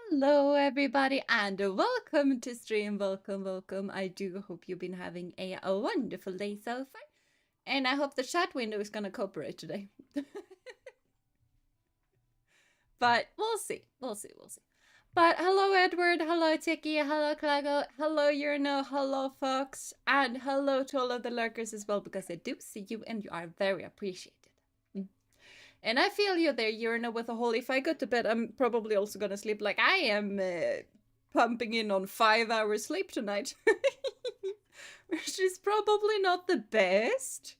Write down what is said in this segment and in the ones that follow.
Hello, everybody, and welcome to stream. Welcome. I do hope you've been having a wonderful day so far, and I hope the chat window is gonna cooperate today. But we'll see. But hello, Edward. Hello, Tiki. Hello, Clago. Hello, Urno. Hello, Fox, and hello to all of the lurkers as well, because I do see you, and you are very appreciated. And I feel you there, Urno, with the whole, if I go to bed, I'm probably also gonna sleep. Like, I am pumping in on 5 hours sleep tonight. Which is probably not the best.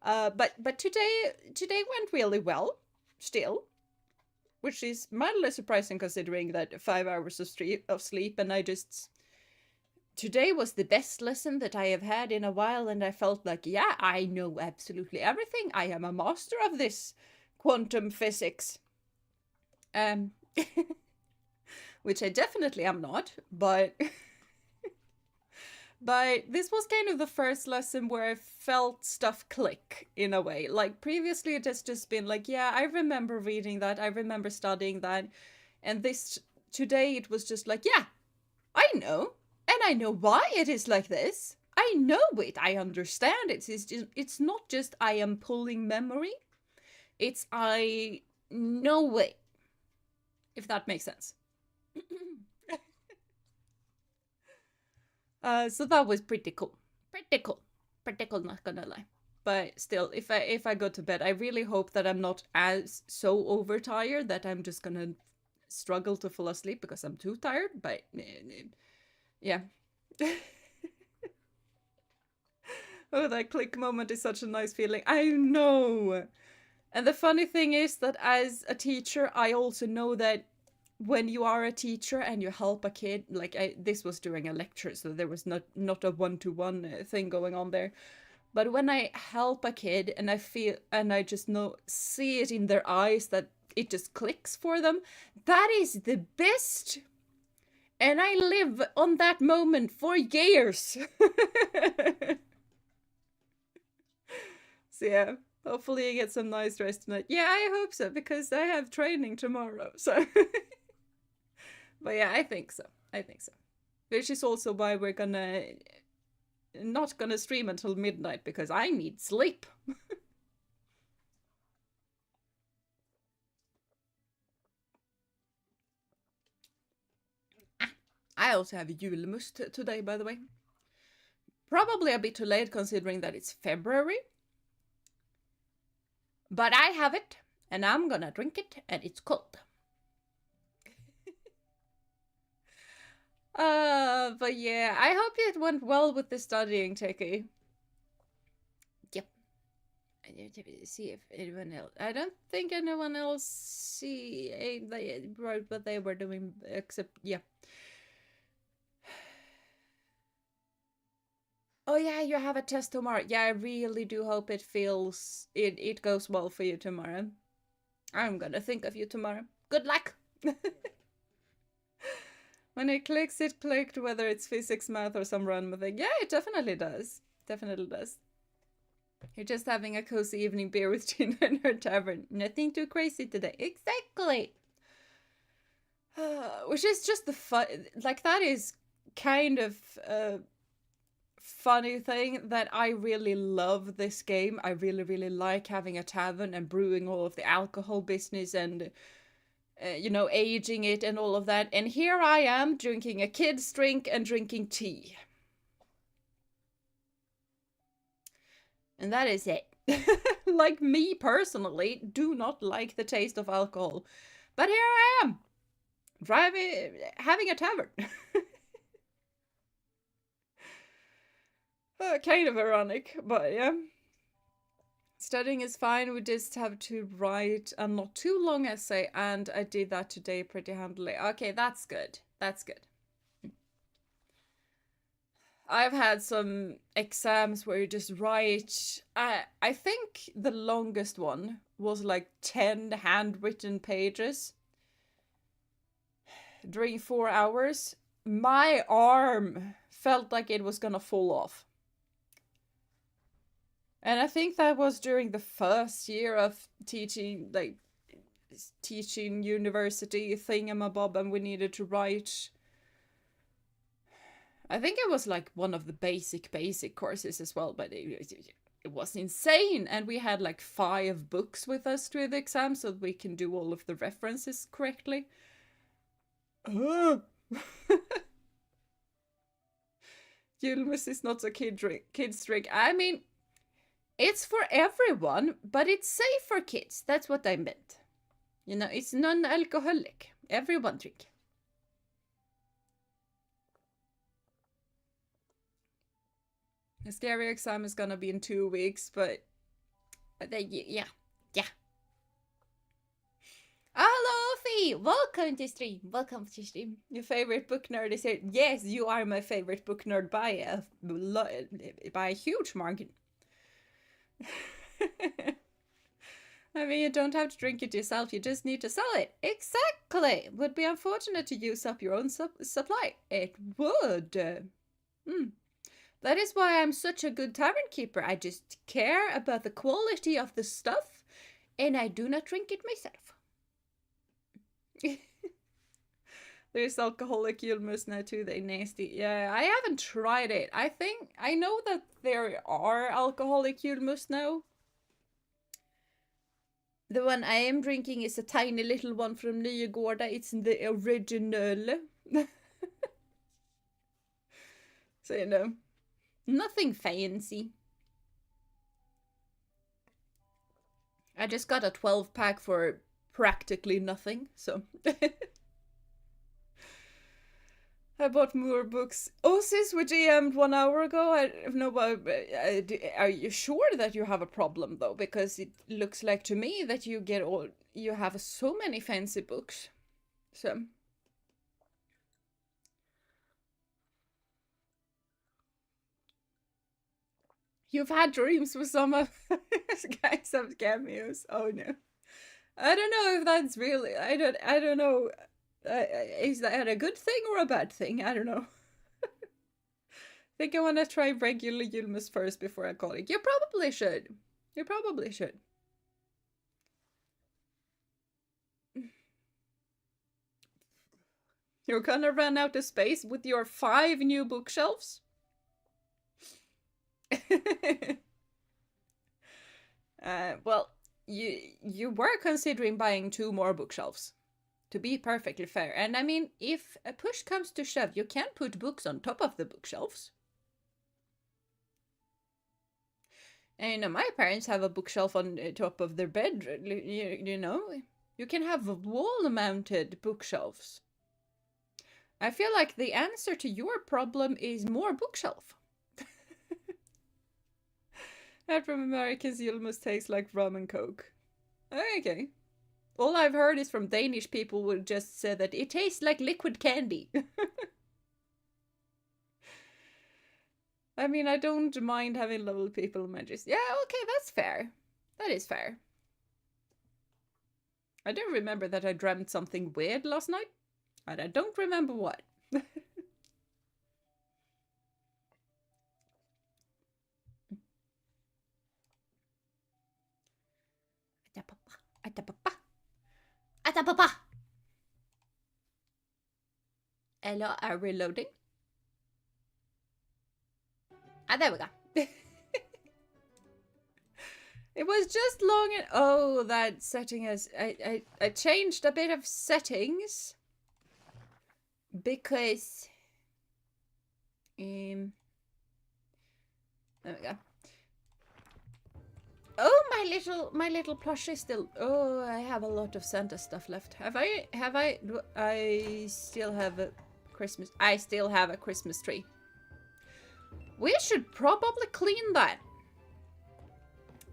But today went really well, still. Which is mildly surprising considering that 5 hours of sleep, and today was the best lesson that I have had in a while, and I felt like, yeah, I know absolutely everything. I am a master of this quantum physics. Which I definitely am not, but but this was kind of the first lesson where I felt stuff click in a way. Like previously it has just been like, yeah, I remember reading that, I remember studying that, and this today it was just like, yeah, I know, and I know why it is like this. I know it, I understand it. It's not just I am pulling memory, it's I know it, if that makes sense. So that was pretty cool. Pretty cool, not gonna lie. But still, if I go to bed, I really hope that I'm not as so overtired that I'm just gonna struggle to fall asleep because I'm too tired. But yeah. Oh, that click moment is such a nice feeling. I know. And the funny thing is that as a teacher, I also know that when you are a teacher and you help a kid, like this was during a lecture, so there was not a one-to-one thing going on there. But when I help a kid and I feel and I just see it in their eyes that it just clicks for them, that is the best. And I live on that moment for years. So yeah, hopefully you get some nice rest tonight. Yeah, I hope so, because I have training tomorrow. So but yeah, I think so. Which is also why we're not gonna stream until midnight, because I need sleep. I also have a julmust today, by the way. Probably a bit too late considering that it's February. But I have it, and I'm gonna drink it, and it's cold. But yeah, I hope it went well with the studying, Teki. Yep. I need to see if anyone else. I don't think anyone else they wrote what they were doing, except yeah. Oh yeah, you have a test tomorrow. Yeah, I really do hope it goes well for you tomorrow. I'm gonna think of you tomorrow. Good luck. When it clicks, it clicked, whether it's physics, math, or some random thing. Yeah, it definitely does. Definitely does. You're just having a cozy evening beer with Gina in her tavern. Nothing too crazy today. Exactly. Which is just the fun. Like, that is kind of funny thing that I really love this game. I really like having a tavern and brewing all of the alcohol business and aging it and all of that. And here I am drinking a kid's drink and drinking tea. And that is it. Like, me personally, do not like the taste of alcohol. But here I am, having a tavern. Kind of ironic, but yeah. Studying is fine. We just have to write a not too long essay, and I did that today pretty handily. Okay, that's good. That's good. I've had some exams where you just write. I think the longest one was like 10 handwritten pages during 4 hours. My arm felt like it was gonna fall off. And I think that was during the first year of teaching, like teaching university thingamabob, and we needed to write. I think it was like one of the basic courses as well, but it was insane. And we had like 5 books with us to the exam so that we can do all of the references correctly. Julmus is not a kids drink. I mean, it's for everyone, but it's safe for kids. That's what I meant. You know, it's non-alcoholic. Everyone drink. The scary exam is gonna be in 2 weeks, but yeah. Hello, Fee! Welcome to stream. Welcome to stream. Your favorite book nerd is here. Yes, you are my favorite book nerd by a huge margin. I mean, you don't have to drink it yourself, you just need to sell it. Exactly! Would be unfortunate to use up your own supply. It would. That is why I'm such a good tavern keeper. I just care about the quality of the stuff, and I do not drink it myself. There's alcoholic Julmus now too, they nasty. Yeah, I haven't tried it. I know that there are alcoholic Julmus now. The one I am drinking is a tiny little one from Nygårda. It's the original. So, you know, nothing fancy. I just got a 12-pack for practically nothing, so. I bought more books. Oh, sis, we GM'd 1 hour ago. Are you sure that you have a problem, though? Because it looks like to me that you have so many fancy books. So. You've had dreams with some of these guys have cameos. Oh, no. I don't know if that's really, I don't know. Is that a good thing or a bad thing? I don't know. I think I want to try regular Julmus first before I call it. You probably should. You probably should. You're gonna run out of space with your 5 new bookshelves? Well, you were considering buying 2 more bookshelves. To be perfectly fair. And I mean, if a push comes to shove, you can put books on top of the bookshelves. And you know, my parents have a bookshelf on top of their bed. You know, you can have wall-mounted bookshelves. I feel like the answer to your problem is more bookshelf. That from Americans, you almost taste like rum and coke. Okay. All I've heard is from Danish people who just say that it tastes like liquid candy. I mean, I don't mind having lovely people in my just. Yeah, okay, that's fair. That is fair. I do remember that I dreamt something weird last night, and I don't remember what. Hello, are we loading? There we go. It was just long and oh, that setting has I changed a bit of settings because there we go. Oh, my little plushie still. Oh, I have a lot of Santa stuff left. I still have a Christmas. I still have a Christmas tree. We should probably clean that.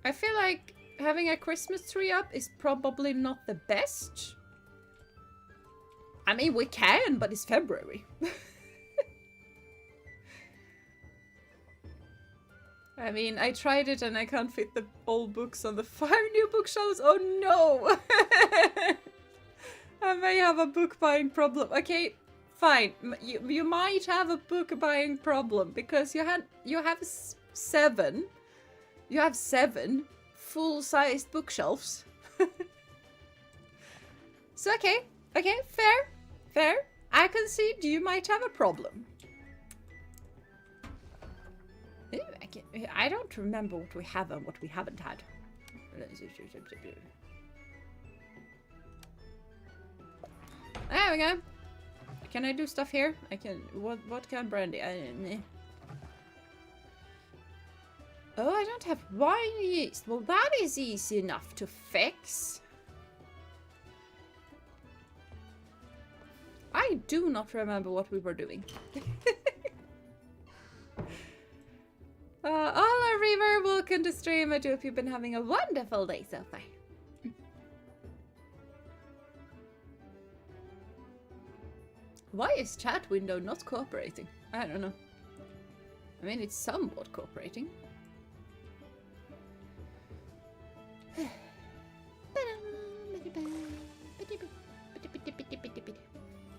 I feel like having a Christmas tree up is probably not the best. I mean, we can, but it's February. I mean, I tried it and I can't fit the old books on the 5 new bookshelves. Oh no! I may have a book buying problem. Okay, fine. You might have a book buying problem because you have 7. You have 7 full-sized bookshelves. So, okay, fair. I concede you might have a problem. Ooh, I don't remember what we have and what we haven't had. There we go. Can I do stuff here? I can. What kind of brandy? Oh, I don't have wine yeast. Well, that is easy enough to fix. I do not remember what we were doing. Hola, Reaver. Welcome to stream. I hope you've been having a wonderful day so far. Why is chat window not cooperating? I don't know. I mean, it's somewhat cooperating.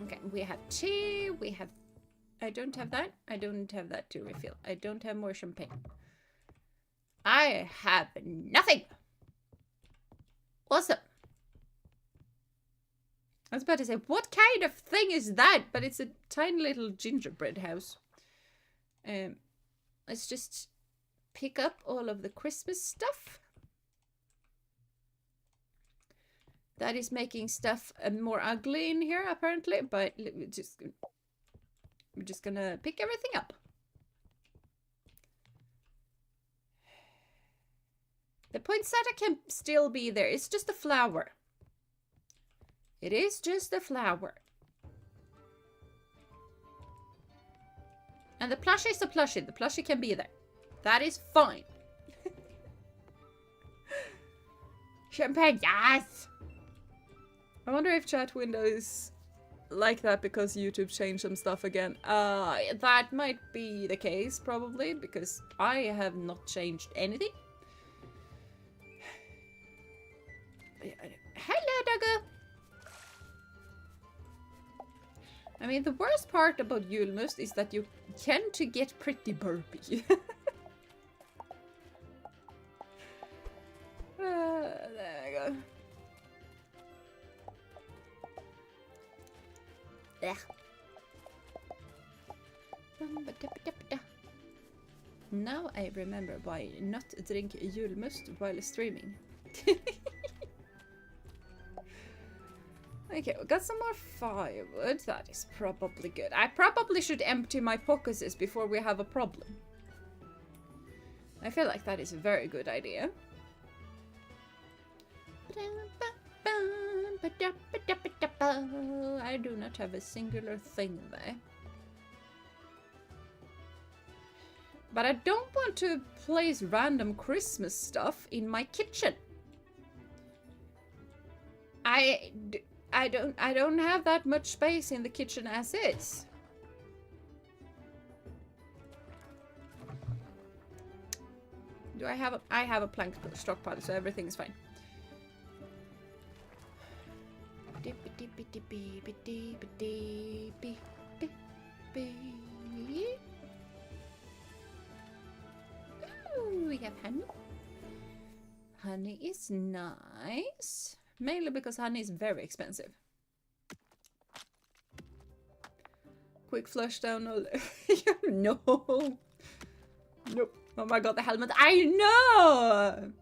Okay, we have tea, we have... I don't have that. I don't have that to refill. I don't have more champagne. I have nothing! Awesome. I was about to say, what kind of thing is that? But it's a tiny little gingerbread house. Let's just pick up all of the Christmas stuff. That is making stuff more ugly in here, apparently. But we're just gonna pick everything up. The poinsettia can still be there. It's just a flower. It is just a flower. And the plushie is a plushie. The plushie can be there. That is fine. Champagne, yes! I wonder if chat window is like that because YouTube changed some stuff again. That might be the case, probably, because I have not changed anything. Hello, Doggo! I mean, the worst part about Julmust is that you tend to get pretty burpy. There we go. Now I remember why not drink Julmust while streaming. Okay, we got some more firewood. That is probably good. I probably should empty my pockets before we have a problem. I feel like that is a very good idea. I do not have a singular thing there. But I don't want to place random Christmas stuff in my kitchen. I don't have that much space in the kitchen as is. Do I have I have a plank stockpile, so everything is fine. Ooh, we have honey. Honey is nice. Mainly because honey is very expensive. Quick flush down all... No. Nope. Oh my god, the helmet. I know!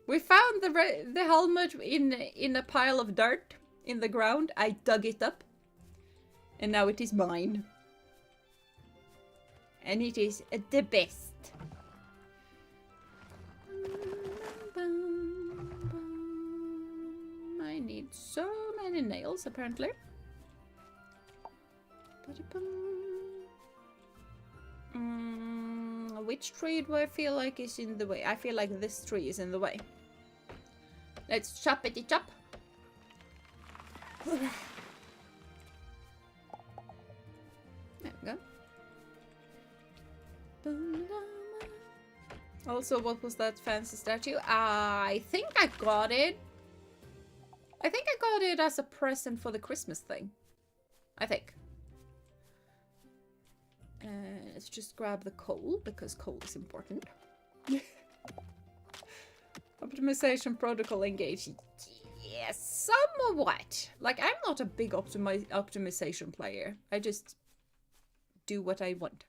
We found the helmet in a pile of dirt in the ground. I dug it up. And now it is mine. And it is the best. I need so many nails, apparently. Which tree do I feel like is in the way? I feel like this tree is in the way. Let's chop it, chop. There we go. Also, what was that fancy statue? I think I got it. I think I got it as a present for the Christmas thing. I think. Let's just grab the coal, because coal is important. Optimization protocol engaged. somewhat. Like, I'm not a big optimization player. I just do what I want.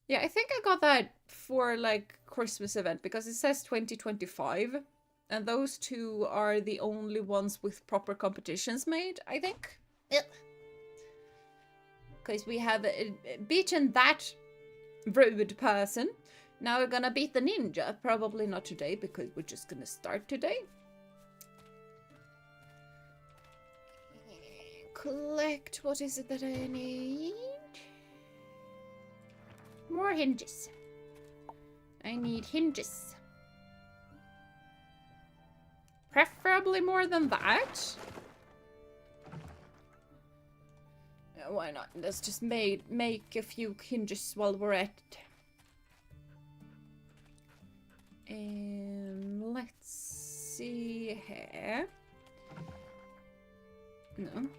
Yeah, I think I got that for, like, Christmas event, because it says 2025. And those two are the only ones with proper competitions made, I think. Because we have beaten that rude person. Now we're gonna beat the ninja. Probably not today, because we're just gonna start today. Collect, what is it that I need? More hinges. I need hinges. Preferably more than that. Yeah, why not? Let's just make a few hinges while we're at it. Let's see here. No.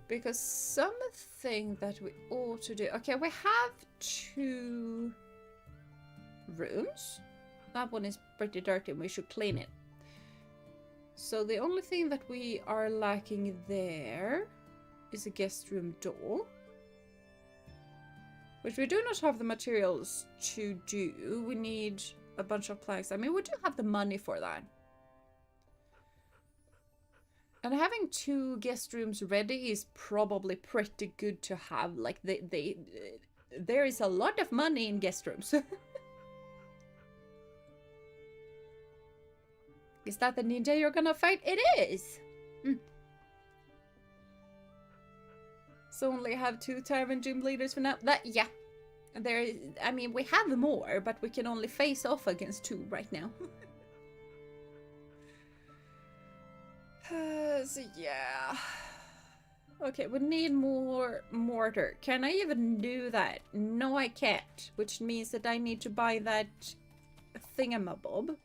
Because something that we ought to do... Okay, we have 2 rooms. That one is pretty dirty and we should clean it. So the only thing that we are lacking there is a guest room door. Which we do not have the materials to do. We need a bunch of planks. I mean, we do have the money for that. And having 2 guest rooms ready is probably pretty good to have. Like, there is a lot of money in guest rooms. Is that the ninja you're gonna fight? It is! So only have 2 tavern gym leaders for now? Yeah. I mean, we have more, but we can only face off against 2 right now. So yeah. Okay, we need more mortar. Can I even do that? No, I can't. Which means that I need to buy that thingamabob.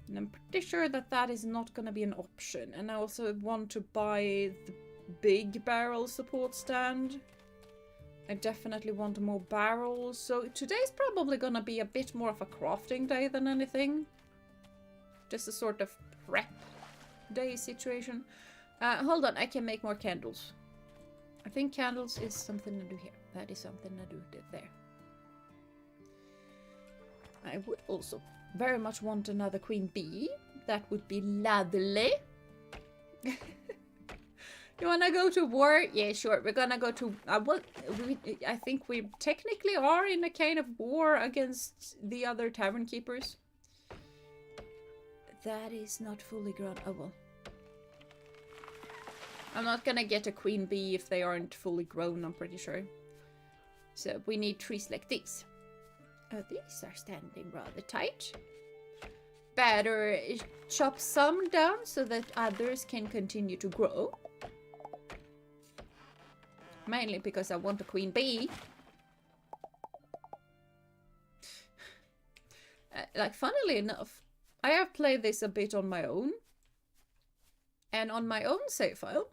And I'm pretty sure that that is not going to be an option. And I also want to buy the big barrel support stand. I definitely want more barrels. So today's probably going to be a bit more of a crafting day than anything. Just a sort of prep day situation. Hold on, I can make more candles. I think candles is something to do here. That is something to do there. I would also very much want another queen bee. That would be lovely. You wanna go to war? Yeah, sure. We're gonna go to... I think we technically are in a kind of war against the other tavern keepers. That is not fully grown. Oh well. I'm not gonna get a queen bee if they aren't fully grown, I'm pretty sure. So we need trees like these. Oh, these are standing rather tight. Better chop some down so that others can continue to grow. Mainly because I want a queen bee. Like, funnily enough, I have played this a bit on my own. And on my own save file,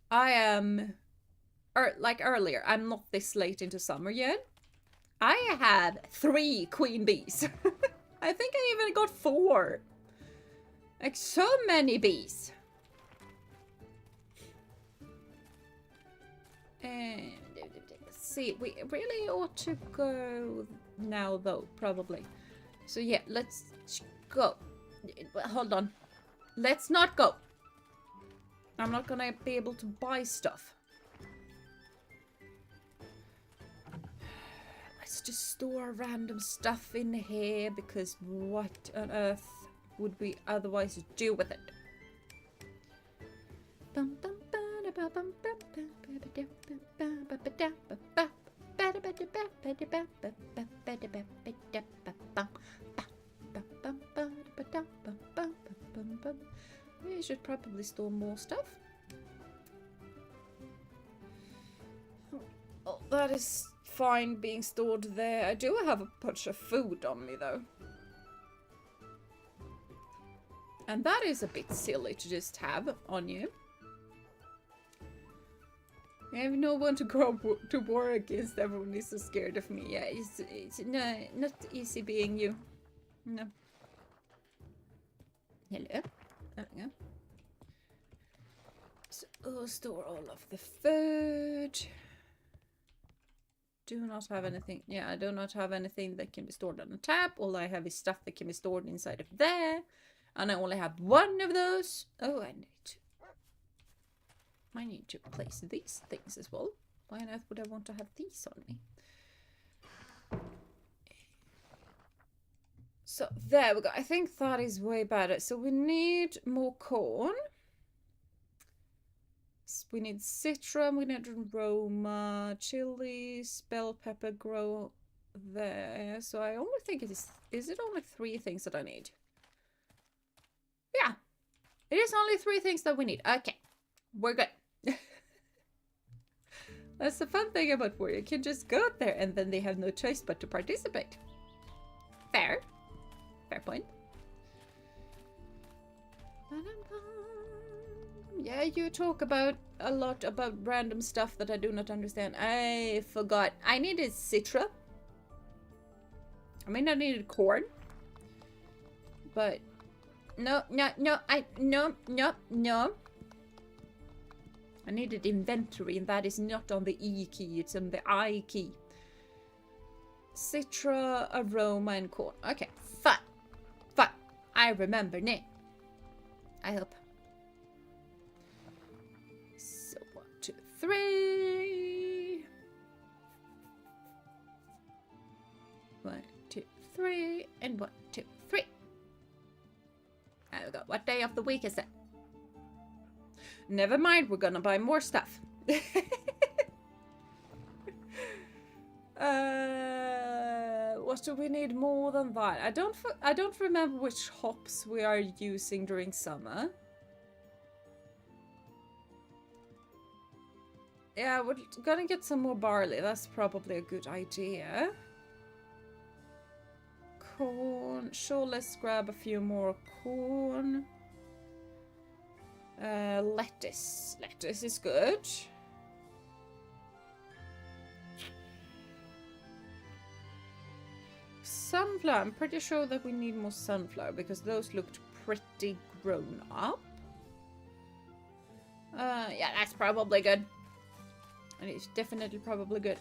I am... like earlier, I'm not this late into summer yet. I had 3 queen bees. I think I even got 4. Like, so many bees. And let's see, we really ought to go now though, probably. So yeah, let's go. Hold on. Let's not go. I'm not gonna be able to buy stuff. Let's just store random stuff in here, because what on earth would we otherwise do with it? We should probably store more stuff. Oh, that is fine being stored there. I do have a bunch of food on me though. And that is a bit silly to just have on you. I have no one to go to war against. Everyone is so scared of me. Yeah, it's no, not easy being you. No. Hello. There we go. So we'll store all of the food. Do not have anything. Yeah, I do not have anything that can be stored on the tap. All I have is stuff that can be stored inside of there. And I only have one of those. Oh, I need to place these things as well. Why on earth would I want to have these on me? So there we go. I think that is way better. So we need more corn. We need citron, we need aroma, chilies, bell pepper grow there. So I only think it is it only 3 things that I need? Yeah. It is only 3 things that we need. Okay. We're good. That's the fun thing about where you can just go out there and then they have no choice but to participate. Fair. Fair point. Yeah, you talk about a lot about random stuff that I do not understand. I forgot. I needed citra. I mean, I needed corn. But no. I needed inventory, and that is not on the E key, it's on the I key. Citra, aroma, and corn. Okay, fine. Fine. I remember now. I hope. So 1, 2, 3. 1, 2, 3, and 1, 2, 3. There we go. What day of the week is it? Never mind, we're gonna buy more stuff. What do we need more than that? I don't remember which hops we are using during summer. Yeah, we're gonna get some more barley. That's probably a good idea. Corn. Sure, let's grab a few more corn. Lettuce. Lettuce is good. Sunflower. I'm pretty sure that we need more sunflower because those looked pretty grown up. Yeah, that's probably good. And it's definitely probably good.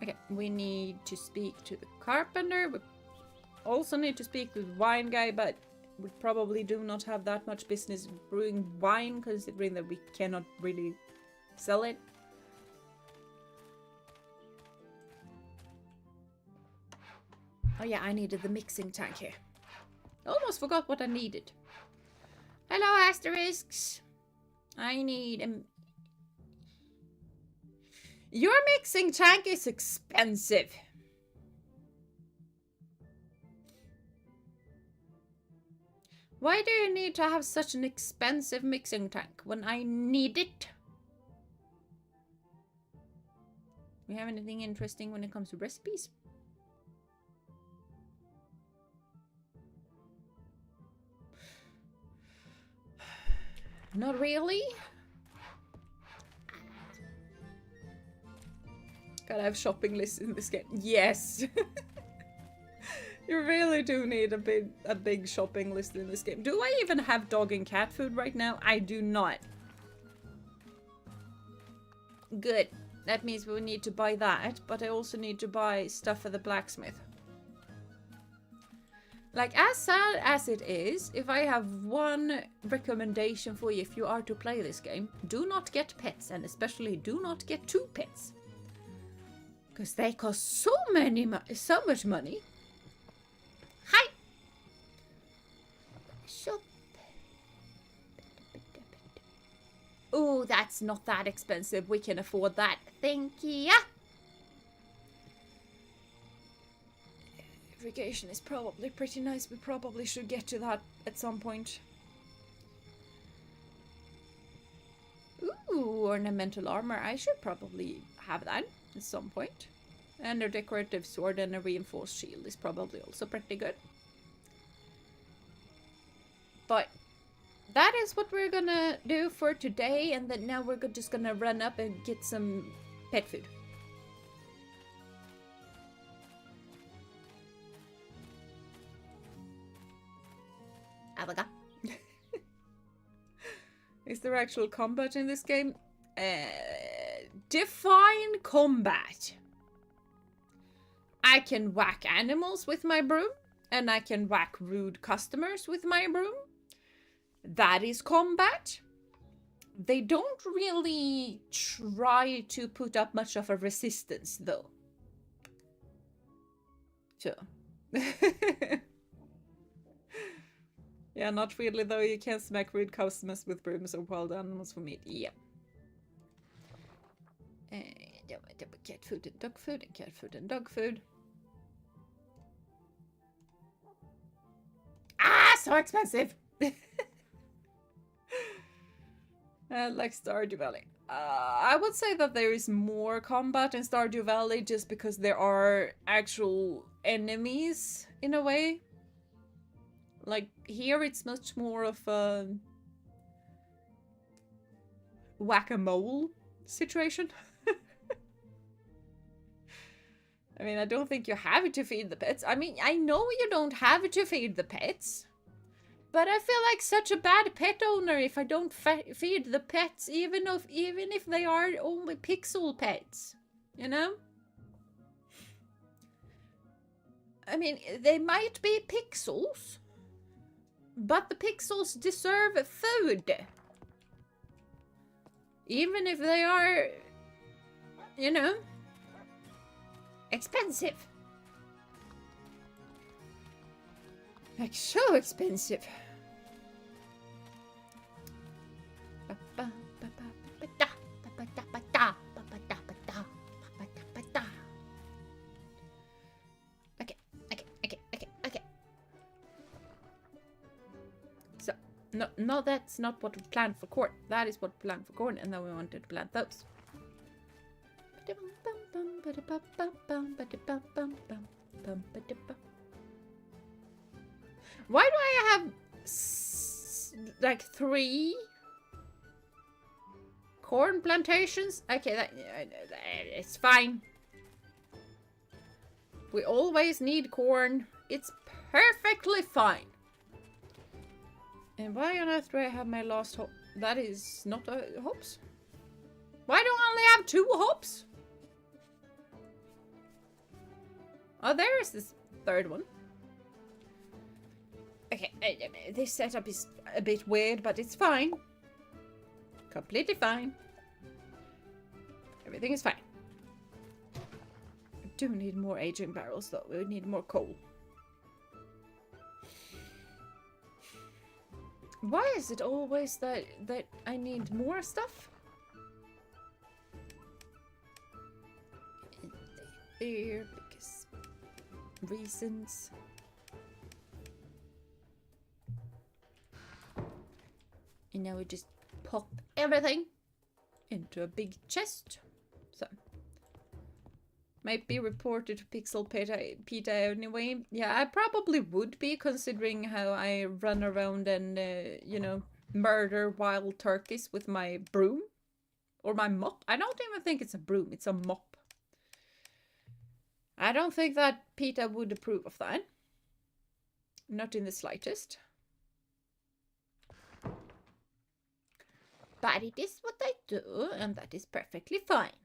Okay, we need to speak to the carpenter. We also need to speak to the wine guy, but we probably do not have that much business brewing wine, considering that we cannot really sell it. Oh yeah, I needed the mixing tank here. I almost forgot what I needed. Hello, asterisks. I need a... Your mixing tank is expensive. Why do you need to have such an expensive mixing tank when I need it? We have anything interesting when it comes to recipes? Not really. Gotta have shopping lists in this game. Yes. You really do need a big shopping list in this game. Do I even have dog and cat food right now? I do not. Good. That means we need to buy that, but I also need to buy stuff for the blacksmith. Like, as sad as it is, if I have one recommendation for you if you are to play this game, do not get pets, and especially do not get 2 pets. Because they cost so much money. Hi! Shop. Oh, that's not that expensive. We can afford that. Thank you. Irrigation is probably pretty nice. We probably should get to that at some point. Ooh, ornamental armor. I should probably have that at some point. And a decorative sword and a reinforced shield is probably also pretty good. But that is what we're gonna do for today, and then now we're just gonna run up and get some pet food. Is there actual combat in this game? Define combat. I can whack animals with my broom, and I can whack rude customers with my broom. That is combat. They don't really try to put up much of a resistance, though. So. Yeah, not really, though. You can smack rude customers with brooms or wild animals for meat. Yeah. Cat food and dog food and cat food and dog food. Ah, so expensive! Like Stardew Valley. I would say that there is more combat in Stardew Valley just because there are actual enemies, in a way. Like, here it's much more of a whack-a-mole situation. I mean, I don't think you have to feed the pets. I mean, I know you don't have to feed the pets. But I feel like such a bad pet owner if I don't feed the pets, even if they are only pixel pets. You know? I mean, they might be pixels, but the pixels deserve food. Even if they are, you know, expensive. Like, so expensive. Okay. So, no, that's not what we planned for corn. That is what we planned for corn, and then we wanted to plant those. Why do I have like 3 corn plantations? Okay, it's fine. We always need corn. It's perfectly fine. And why on earth do I have my last hop? That is not hops. Why do I only have 2 hops? Oh, there is this 3rd one. Okay, this setup is a bit weird, but it's fine. Completely fine. Everything is fine. We do need more aging barrels, though. We need more coal. Why is it always that I need more stuff? There, because reasons. And now we just pop everything into a big chest. So. Might be reported to Pixel PETA anyway. Yeah, I probably would be, considering how I run around and, you know, murder wild turkeys with my broom. Or my mop. I don't even think it's a broom, it's a mop. I don't think that PETA would approve of that. Not in the slightest. But it is what I do, and that is perfectly fine.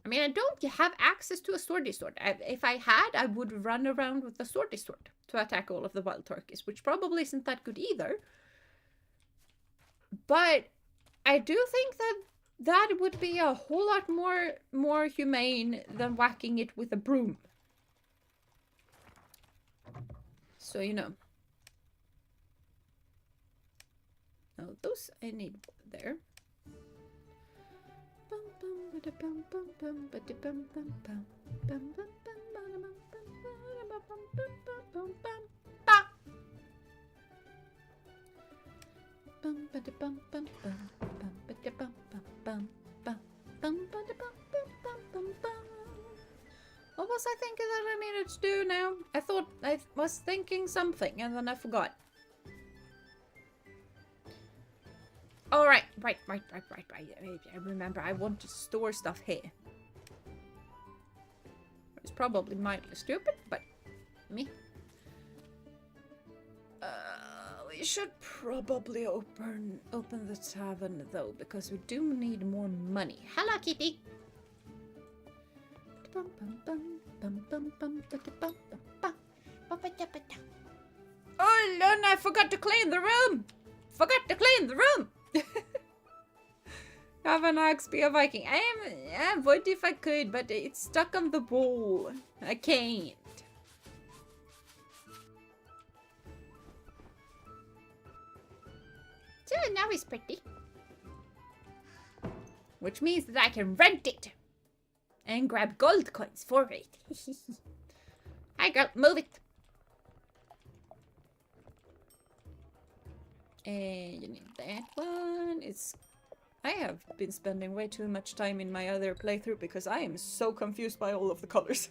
I mean, I don't have access to a swordy sword. If I had, I would run around with a swordy sword to attack all of the wild turkeys, which probably isn't that good either. But I do think that would be a whole lot more humane than whacking it with a broom. So, you know. Now, those I need there. What was I thinking that I needed to do now? I thought I was thinking something and then I forgot. Oh, right. I remember, I want to store stuff here. It's probably mildly stupid, but me. We should probably open the tavern though, because we do need more money. Hello, kitty. Oh, Luna, I forgot to clean the room. Forgot to clean the room. Have an axe, be a Viking. I would if I could, but it's stuck on the wall. I can't. So now it's pretty. Which means that I can rent it. And grab gold coins for it. Hi girl, move it. And you need that one. I have been spending way too much time in my other playthrough because I am so confused by all of the colors.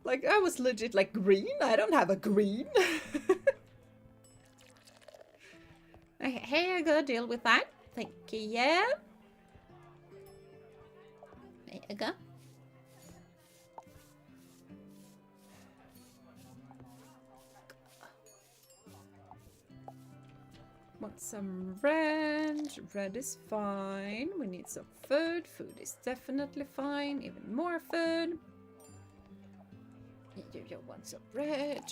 Like, I was legit like, green? I don't have a green. Okay, here you go, deal with that. Thank you. There you go. Want some red. Red is fine. We need some food. Food is definitely fine. Even more food. You want some red.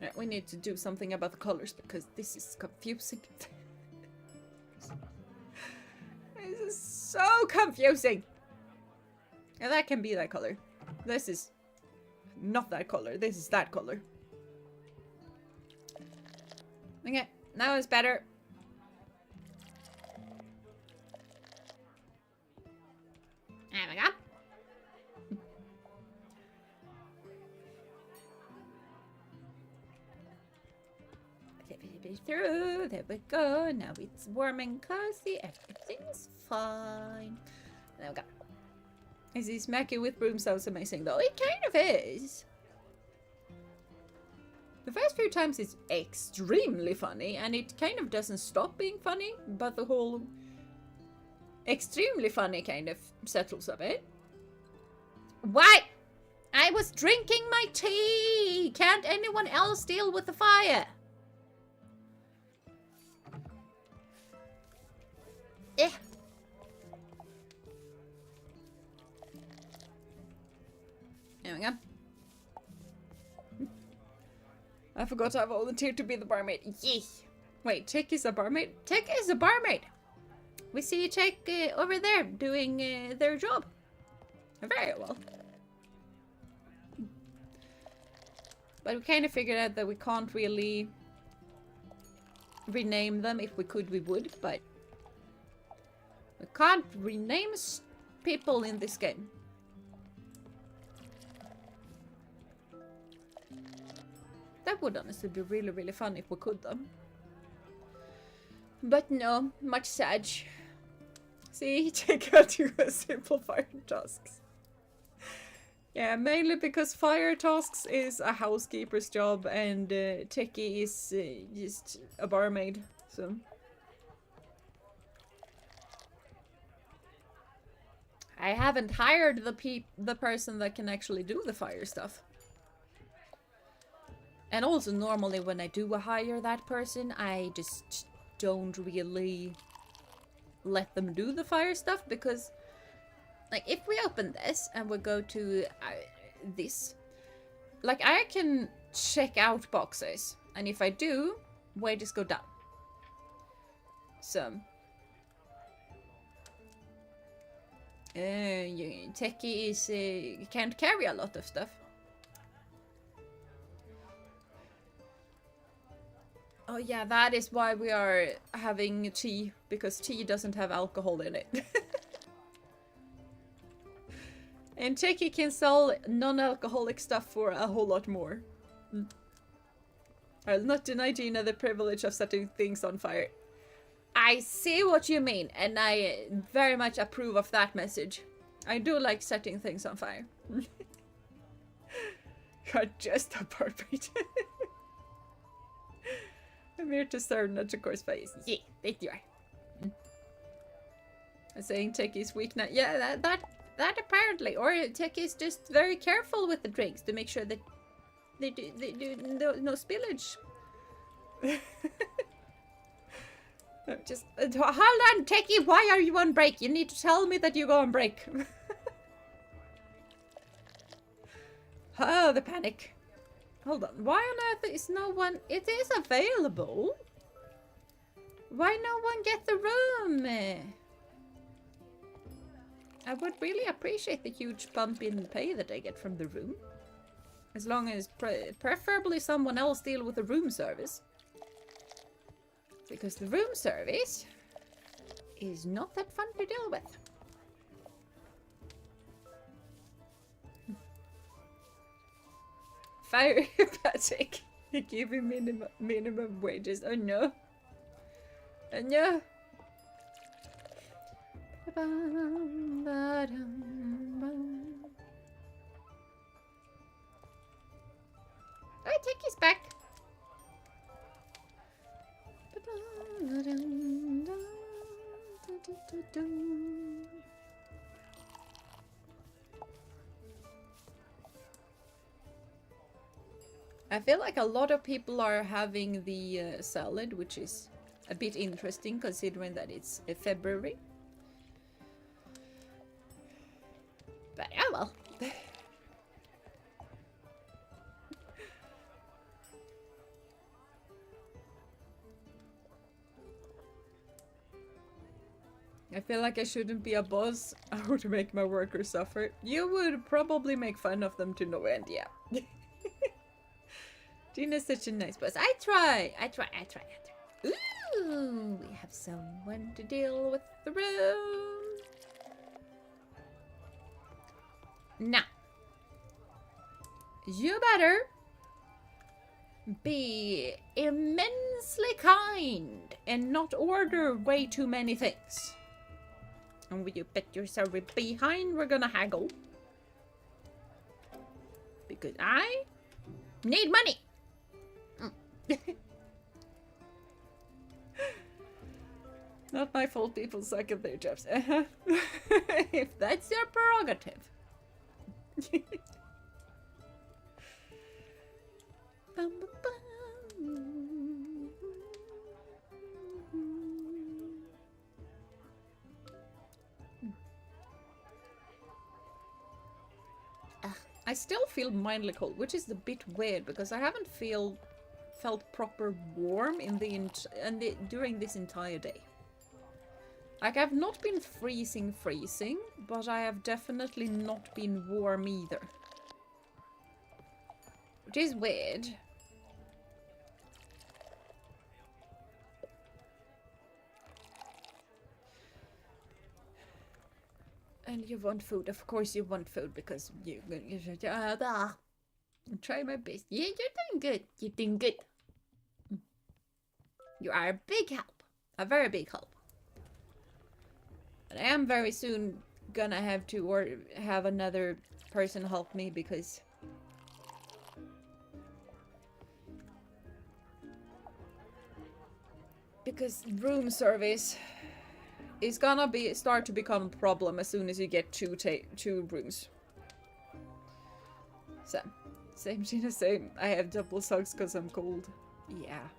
Right, we need to do something about the colors because this is confusing. This is so confusing. And that can be that color. This is not that color. This is that color. Okay, now it's better. There we go. Through, there we go. Now it's warm and cozy. Everything's fine. There we go. Is he smacking with broom sounds amazing though? It kind of is. The first few times it's extremely funny, and it kind of doesn't stop being funny, but the whole extremely funny kind of settles a bit. What? I was drinking my tea! Can't anyone else deal with the fire? Eh. There we go. I forgot I volunteered to be the barmaid. Yay! Wait, Tick is a barmaid? Tick is a barmaid! We see Tick over there doing their job. Very well. But we kind of figured out that we can't really rename them. If we could, we would, but we can't rename people in this game. That would honestly be really, really fun if we could, though. But no, much sad. See, check out your simple fire tasks. Yeah, mainly because fire tasks is a housekeeper's job and Techie is just a barmaid, so. I haven't hired the person that can actually do the fire stuff. And also, normally when I do hire that person, I just don't really let them do the fire stuff because, like, if we open this and we go to this, like, I can check out boxes, and if I do, wages go down. So, Techie is can't carry a lot of stuff. Oh yeah, that is why we are having tea, because tea doesn't have alcohol in it. And Techie can sell non-alcoholic stuff for a whole lot more. I'll not deny Gina the privilege of setting things on fire. I see what you mean, and I very much approve of that message. I do like setting things on fire. You're just a perfect. I'm here to serve, not to course face. Yeah, there you are. I'm saying Techie's weak now. Yeah, that That apparently. Or Tech is just very careful with the drinks to make sure that they do no spillage. Just hold on, Techie. Why are you on break? You need to tell me that you go on break. Oh, the panic. Hold on. Why on earth is no one? It is available. Why no one get the room? I would really appreciate the huge bump in pay that I get from the room. As long as preferably someone else deal with the room service. Because the room service is not that fun to deal with. Fire Patrick. Giving minimum wages. Oh no. Oh no. I take his back. I feel like a lot of people are having the salad, which is a bit interesting considering that it's February. But oh well. I feel like I shouldn't be a boss. I would make my workers suffer. You would probably make fun of them to no end, yeah. Gina's such a nice boss. I try. Ooh, we have someone to deal with the room. Now, you better be immensely kind and not order way too many things. And will you bet yourself behind we're gonna haggle? Because I need money. Not my fault people suck at their jobs. If that's your prerogative. Bum, bum, bum. I still feel mildly cold, which is a bit weird because I haven't felt proper warm during this entire day. Like, I've not been freezing, but I have definitely not been warm either. Which is weird. And you want food. Of course you want food because you try my best. Yeah, you're doing good. You're doing good. You are a big help. A very big help. But I am very soon gonna have to have another person help me because room service is gonna start to become a problem as soon as you get two rooms. So, same Gina, same. I have double socks because I'm cold. Yeah.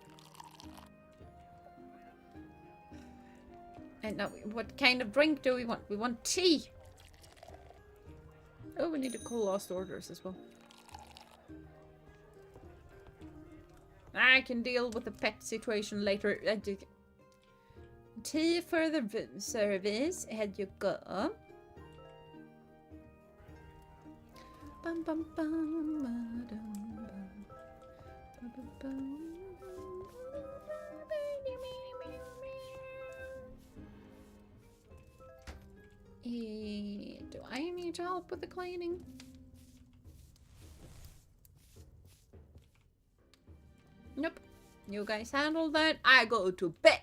And now, what kind of drink do we want? We want tea! Oh, we need to call last orders as well. I can deal with the pet situation later. Tea for the room service. Here you go. Bum, bum, bum, ba, dum, bum, bum, bum. Do I need help with the cleaning? Nope. You guys handle that. I go to bed.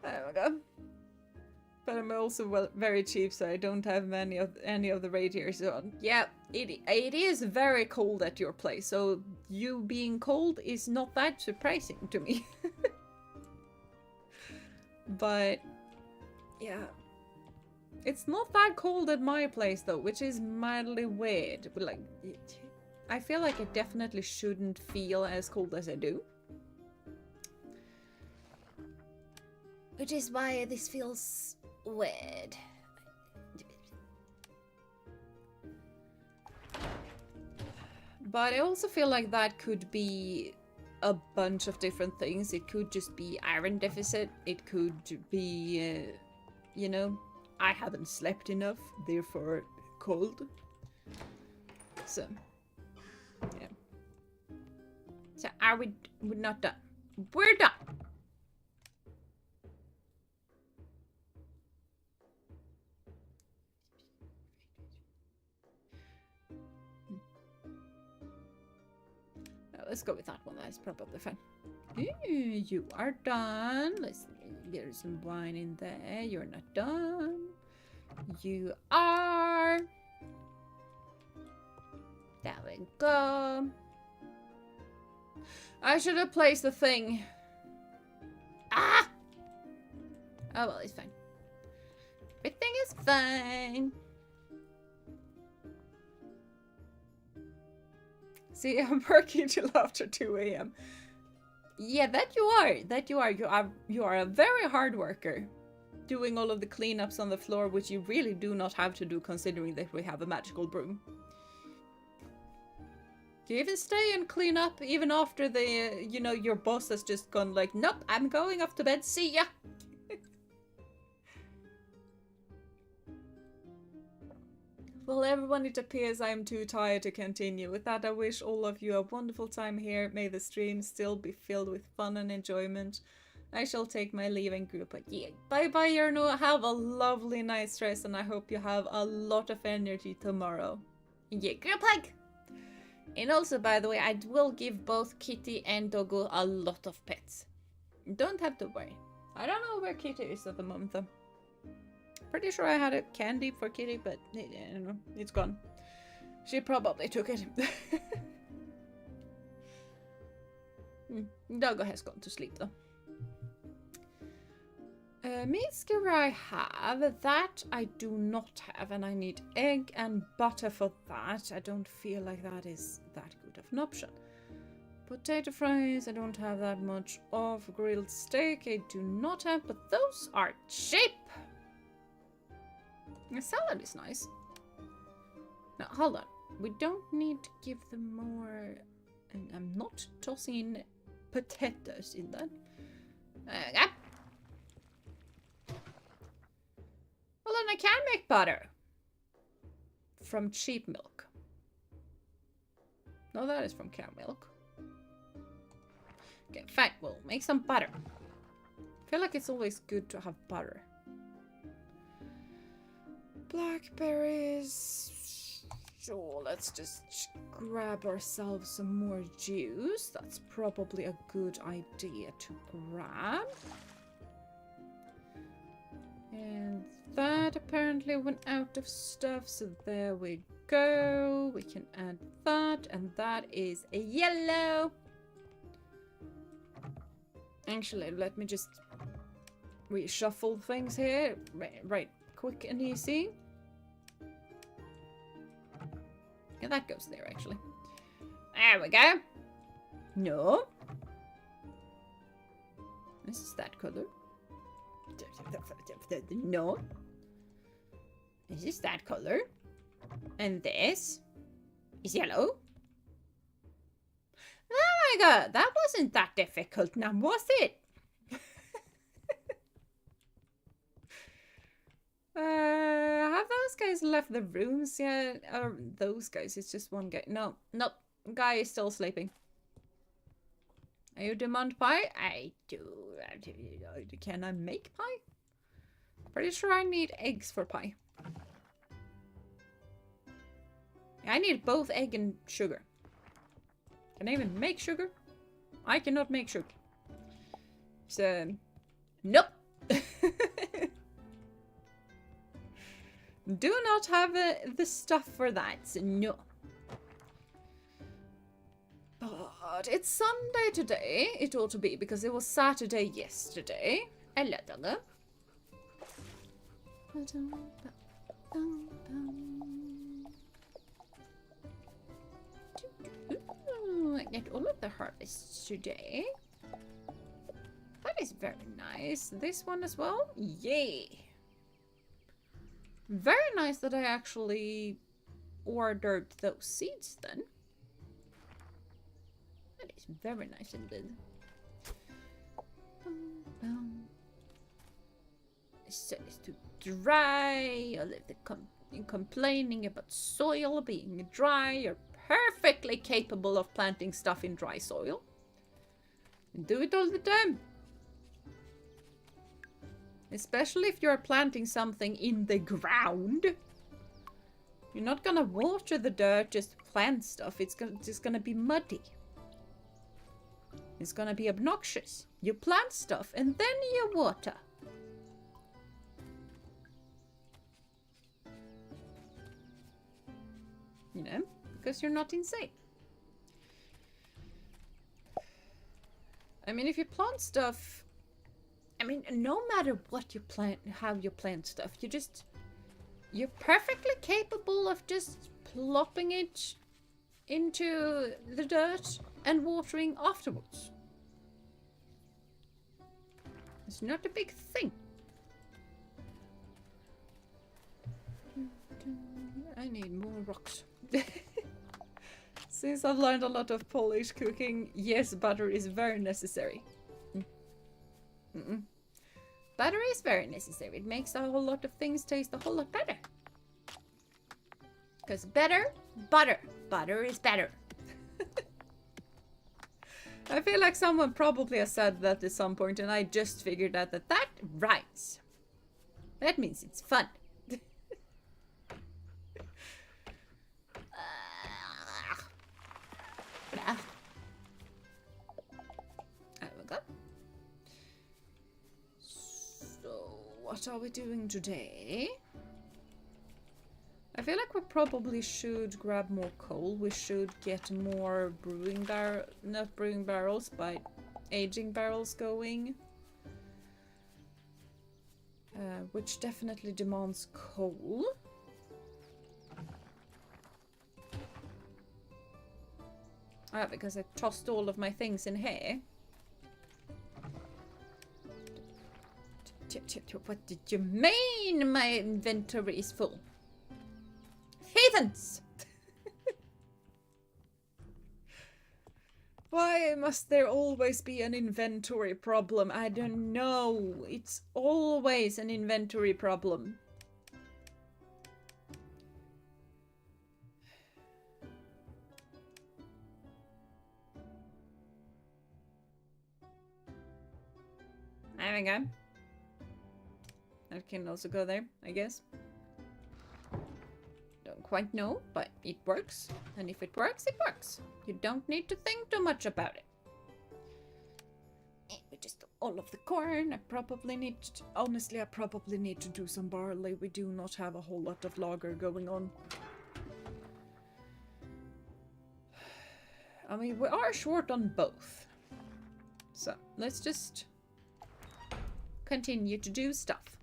There we go. But I'm also very cheap, so I don't have any of the radiators on. Yeah, it is very cold at your place, so you being cold is not that surprising to me. But Yeah. It's not that cold at my place though, which is mildly weird. But like, I feel like it definitely shouldn't feel as cold as I do. Which is why this feels weird. But I also feel like that could be a bunch of different things. It could just be iron deficit. It could be, you know, I haven't slept enough, therefore cold. So, yeah. So we're not done. We're done. Let's go with that one. That's probably fine. You are done. Let's get some wine in there. You're not done. You are. There we go. I should have placed the thing. Ah! Oh, well, it's fine. Everything is fine. See, I'm working till after 2 a.m. Yeah, that you are. That you are. You are a very hard worker. Doing all of the cleanups on the floor, which you really do not have to do considering that we have a magical broom. Do you even stay and clean up even after the, you know, your boss has just gone like, nope, I'm going off to bed, see ya. Well, everyone, it appears I'm too tired to continue. With that, I wish all of you a wonderful time here. May the stream still be filled with fun and enjoyment. I shall take my leave and group again. Bye-bye, Yerno. Have a lovely night's rest, and I hope you have a lot of energy tomorrow. Yeah, group hug! And also, by the way, I will give both Kitty and Doggo a lot of pets. Don't have to worry. I don't know where Kitty is at the moment, though. Pretty sure I had a candy for Kitty, but I don't know, it's gone. She probably took it. Doggo has gone to sleep, though. Meat skewer I have. That I do not have, and I need egg and butter for that. I don't feel like that is that good of an option. Potato fries, I don't have that much of. Grilled steak, I do not have, but those are cheap! The salad is nice. Now, hold on. We don't need to give them more... And I'm not tossing potatoes in that. Yeah. Well, then I can make butter. From cheap milk. No, that is from cow milk. Okay, fine. We'll make some butter. I feel like it's always good to have butter. Blackberries. Sure, let's just grab ourselves some more juice. That's probably a good idea to grab. And that apparently went out of stuff, so there we go. We can add that, and that is a yellow. Actually, let me just reshuffle things here. Right. Quick and easy. Yeah, that goes there, actually. There we go. No. This is that color. No. This is that color. And this is yellow. Oh my god, that wasn't that difficult now, was it? Have those guys left the rooms yet? Or those guys, it's just one guy. No, nope. Guy is still sleeping. Are you demand pie? I do. Can I make pie? Pretty sure I need eggs for pie. I need both egg and sugar. Can I even make sugar? I cannot make sugar. So, nope. Do not have the stuff for that, so no. But it's Sunday today. It ought to be, because it was Saturday yesterday. Hello, Doggo. I get all of the harvests today. That is very nice. This one as well? Yay! Very nice that I actually ordered those seeds then. That is very nice indeed. Set this to dry. I live complaining about soil being dry. You're perfectly capable of planting stuff in dry soil. And do it all the time. Especially if you're planting something in the ground. You're not gonna water the dirt, just plant stuff. It's just gonna be muddy. It's gonna be obnoxious. You plant stuff and then you water. You know, because you're not insane. I mean, if you plant stuff, I mean, no matter what you plant, how you plant stuff, you're perfectly capable of just plopping it into the dirt and watering afterwards. It's not a big thing. I need more rocks. Since I've learned a lot of Polish cooking, yes, butter is very necessary. Butter is very necessary. It makes a whole lot of things taste a whole lot better. Because butter is better. I feel like someone probably has said that at some point and I just figured out that that rhymes. That means it's fun. There we go. So, what are we doing today? I feel like we probably should grab more coal. We should get more not brewing barrels, but aging barrels going. Which definitely demands coal. Ah, because I tossed all of my things in here. What did you mean my inventory is full? Heathens! Why must there always be an inventory problem? I don't know. It's always an inventory problem. There we go. That can also go there, I guess. Don't quite know, but it works. And if it works, it works. You don't need to think too much about it. We just do all of the corn. I probably need to... Honestly, I probably need to do some barley. We do not have a whole lot of lager going on. I mean, we are short on both. So, let's just continue to do stuff.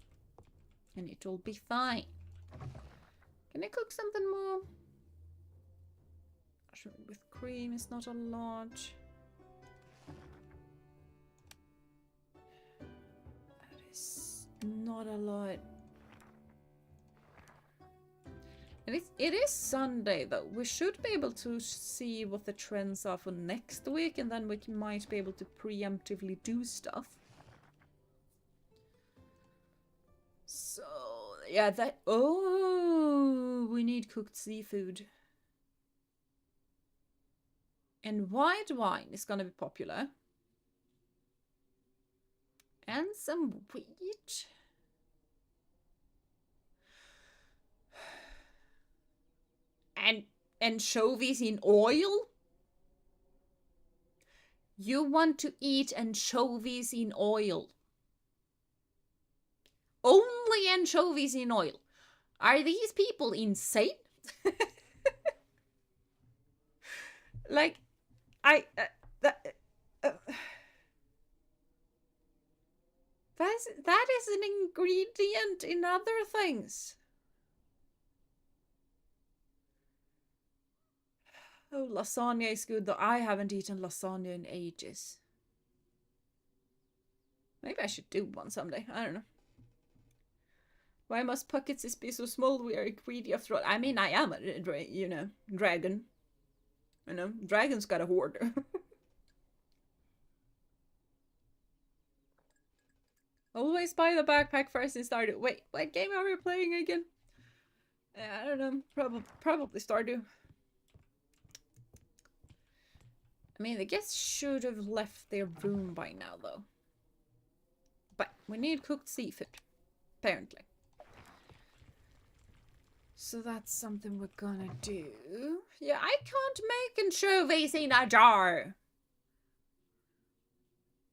And it will be fine. Can I cook something more? With cream is not a lot. That is not a lot. And it is Sunday though. We should be able to see what the trends are for next week, and then we might be able to preemptively do stuff. So, yeah, that... Oh, we need cooked seafood. And white wine is gonna be popular. And some wheat. And anchovies in oil? You want to eat anchovies in oil? Only anchovies in oil. Are these people insane? Like, That is an ingredient in other things. Oh, lasagna is good, though I haven't eaten lasagna in ages. Maybe I should do one someday. I don't know. Why must pockets be so small? We are greedy after all. I mean, I am a, you know, dragon. You know, dragons got a hoard. Always buy the backpack first and start it. Wait, what game are we playing again? I don't know. Probably Stardew. I mean, the guests should have left their room by now, though. But we need cooked seafood, apparently. So that's something we're gonna do. Yeah, I can't make anchovies in a jar.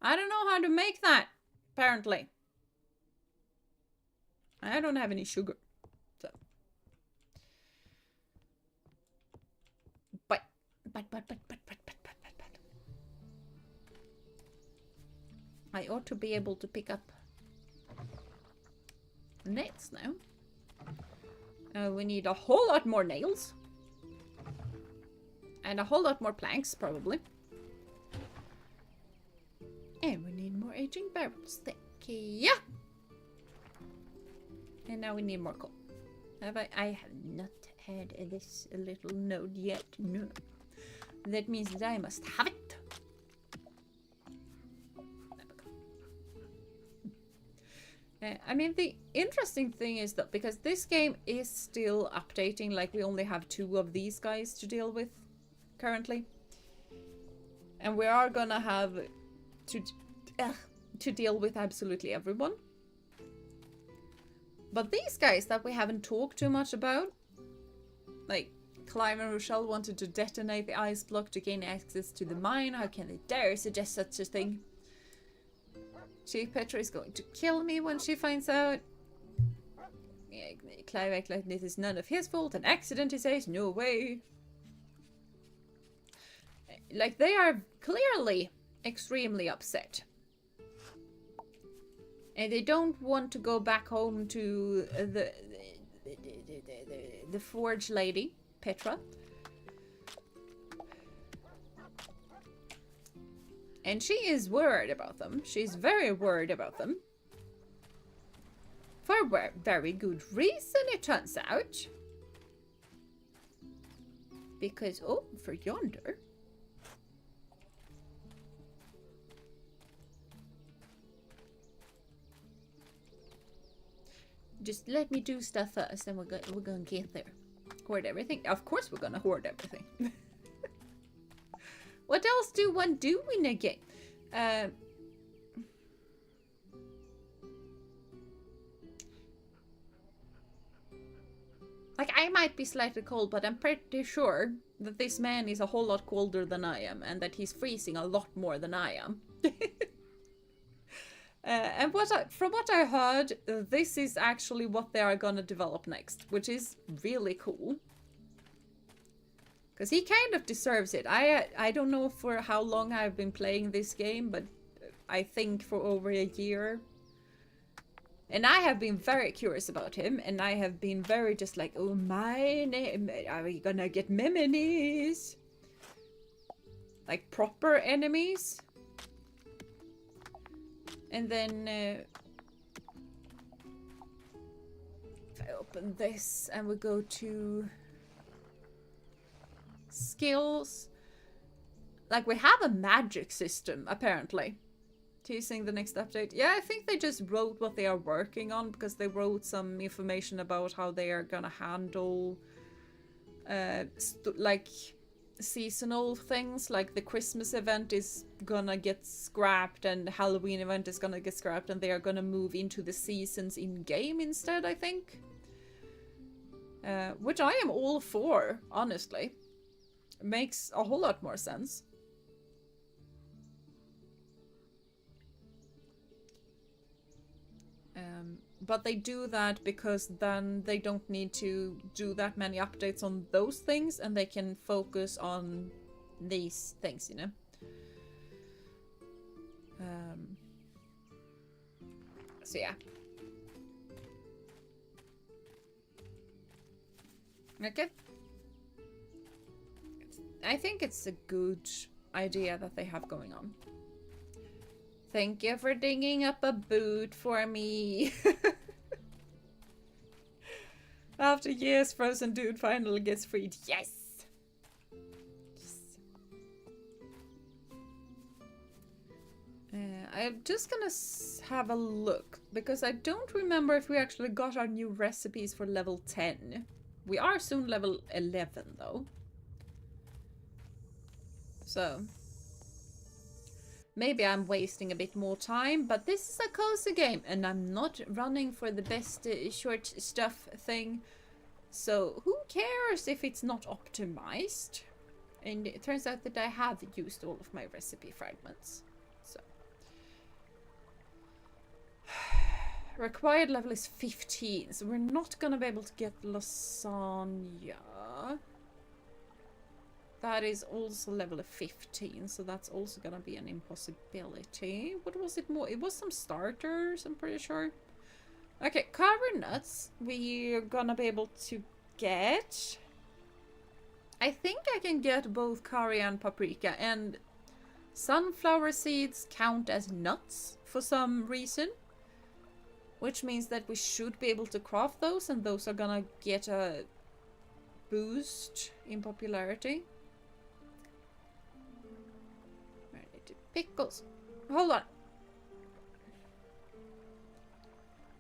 I don't know how to make that, apparently. I don't have any sugar, so. But. I ought to be able to pick up nails now. We need a whole lot more nails. And a whole lot more planks, probably. And we need more aging barrels. Thank you. And now we need more coal. Have I have not had this little node yet. No. That means that I must have it. I mean, the interesting thing is that because this game is still updating, like we only have 2 of these guys to deal with currently. And we are gonna have to deal with absolutely everyone. But these guys that we haven't talked too much about, like Clive and Rochelle wanted to detonate the ice block to gain access to the mine. How can they dare suggest such a thing? Chief Petra is going to kill me when she finds out. Yeah, Clive acts like this is none of his fault. An accident, he says. No way. Like, they are clearly extremely upset. And they don't want to go back home to the forge lady, Petra. And she is worried about them. She's very worried about them. For very good reason, it turns out. Because, oh, for yonder. Just let me do stuff first, and we're gonna get there. Hoard everything? Of course we're gonna hoard everything. What else do one do in a game? Like, I might be slightly cold, but I'm pretty sure that this man is a whole lot colder than I am, and that he's freezing a lot more than I am. And from what I heard, this is actually what they are gonna develop next, which is really cool. Because he kind of deserves it. I don't know for how long I've been playing this game, but I think for over a year. And I have been very curious about him, and I have been very just like, oh my name, are we gonna get memories? Like proper enemies? And then if I open this and we go to skills, like we have a magic system apparently. Teasing the next update. Yeah, I think they just wrote what they are working on, because they wrote some information about how they are gonna handle like seasonal things, like the Christmas event is gonna get scrapped and the Halloween event is gonna get scrapped, and they are gonna move into the seasons in game instead, I think. Which I am all for, honestly. It makes a whole lot more sense. But they do that because then they don't need to do that many updates on those things, and they can focus on these things, you know? So yeah. Okay. I think it's a good idea that they have going on. Thank you for digging up a boot for me. After years, Frozen Dude finally gets freed. Yes! I'm just gonna have a look, because I don't remember if we actually got our new recipes for level 10. We are soon level 11, though. So, maybe I'm wasting a bit more time, but this is a cozy game, and I'm not running for the best short stuff thing. So, who cares if it's not optimized? And it turns out that I have used all of my recipe fragments. So. Required level is 15, so we're not gonna be able to get lasagna. That is also level of 15, so that's also gonna be an impossibility. What was it more? It was some starters, I'm pretty sure. Okay, cover nuts we're gonna be able to get. I think I can get both curry and paprika, and sunflower seeds count as nuts for some reason. Which means that we should be able to craft those, and those are gonna get a boost in popularity. Ready to pickles. Hold on.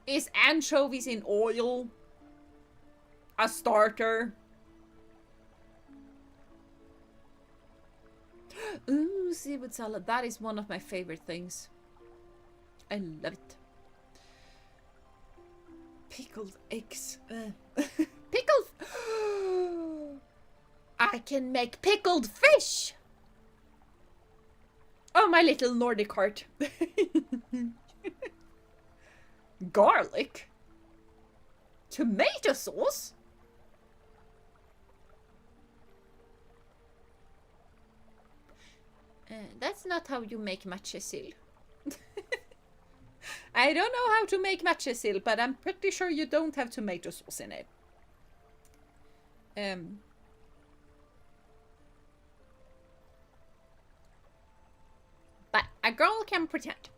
Is anchovies in oil a starter? Ooh, seaweed salad. That is one of my favorite things. I love it. Pickled eggs. Pickled! I can make pickled fish! Oh, my little Nordic heart. Garlic? Tomato sauce? That's not how you make matchesil. I don't know how to make matchesil, but I'm pretty sure you don't have tomato sauce in it. But a girl can pretend.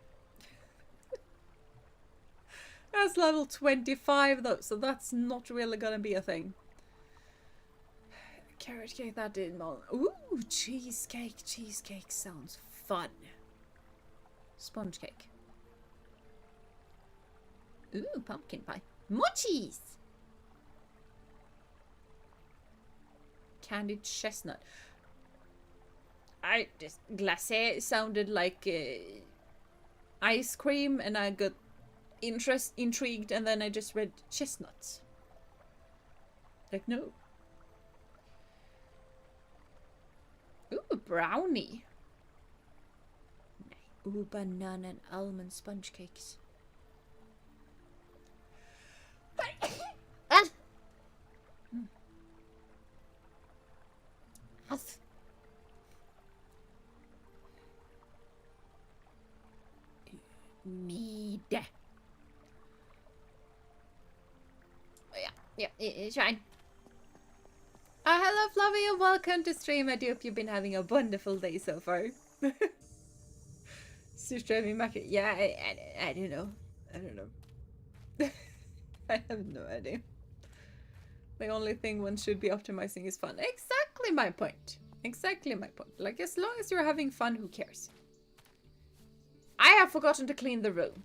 That's level 25 though, so that's not really gonna be a thing. Carrot cake, that didn't know. Ooh, cheesecake. Cheesecake sounds fun. Sponge cake. Ooh, pumpkin pie. More cheese! Candied chestnut. This glacé sounded like ice cream, and I got intrigued, and then I just read chestnuts. Like, no. Ooh, brownie. Ooh, banana and almond sponge cakes. Mead. Yeah, it's fine. Hello, Fluffy, and welcome to stream. I do hope you've been having a wonderful day so far. Sushi driving market. Yeah, I don't know. I don't know. I have no idea. The only thing one should be optimizing is fun. Exactly my point. Exactly my point. Like, as long as you're having fun, who cares? I have forgotten to clean the room.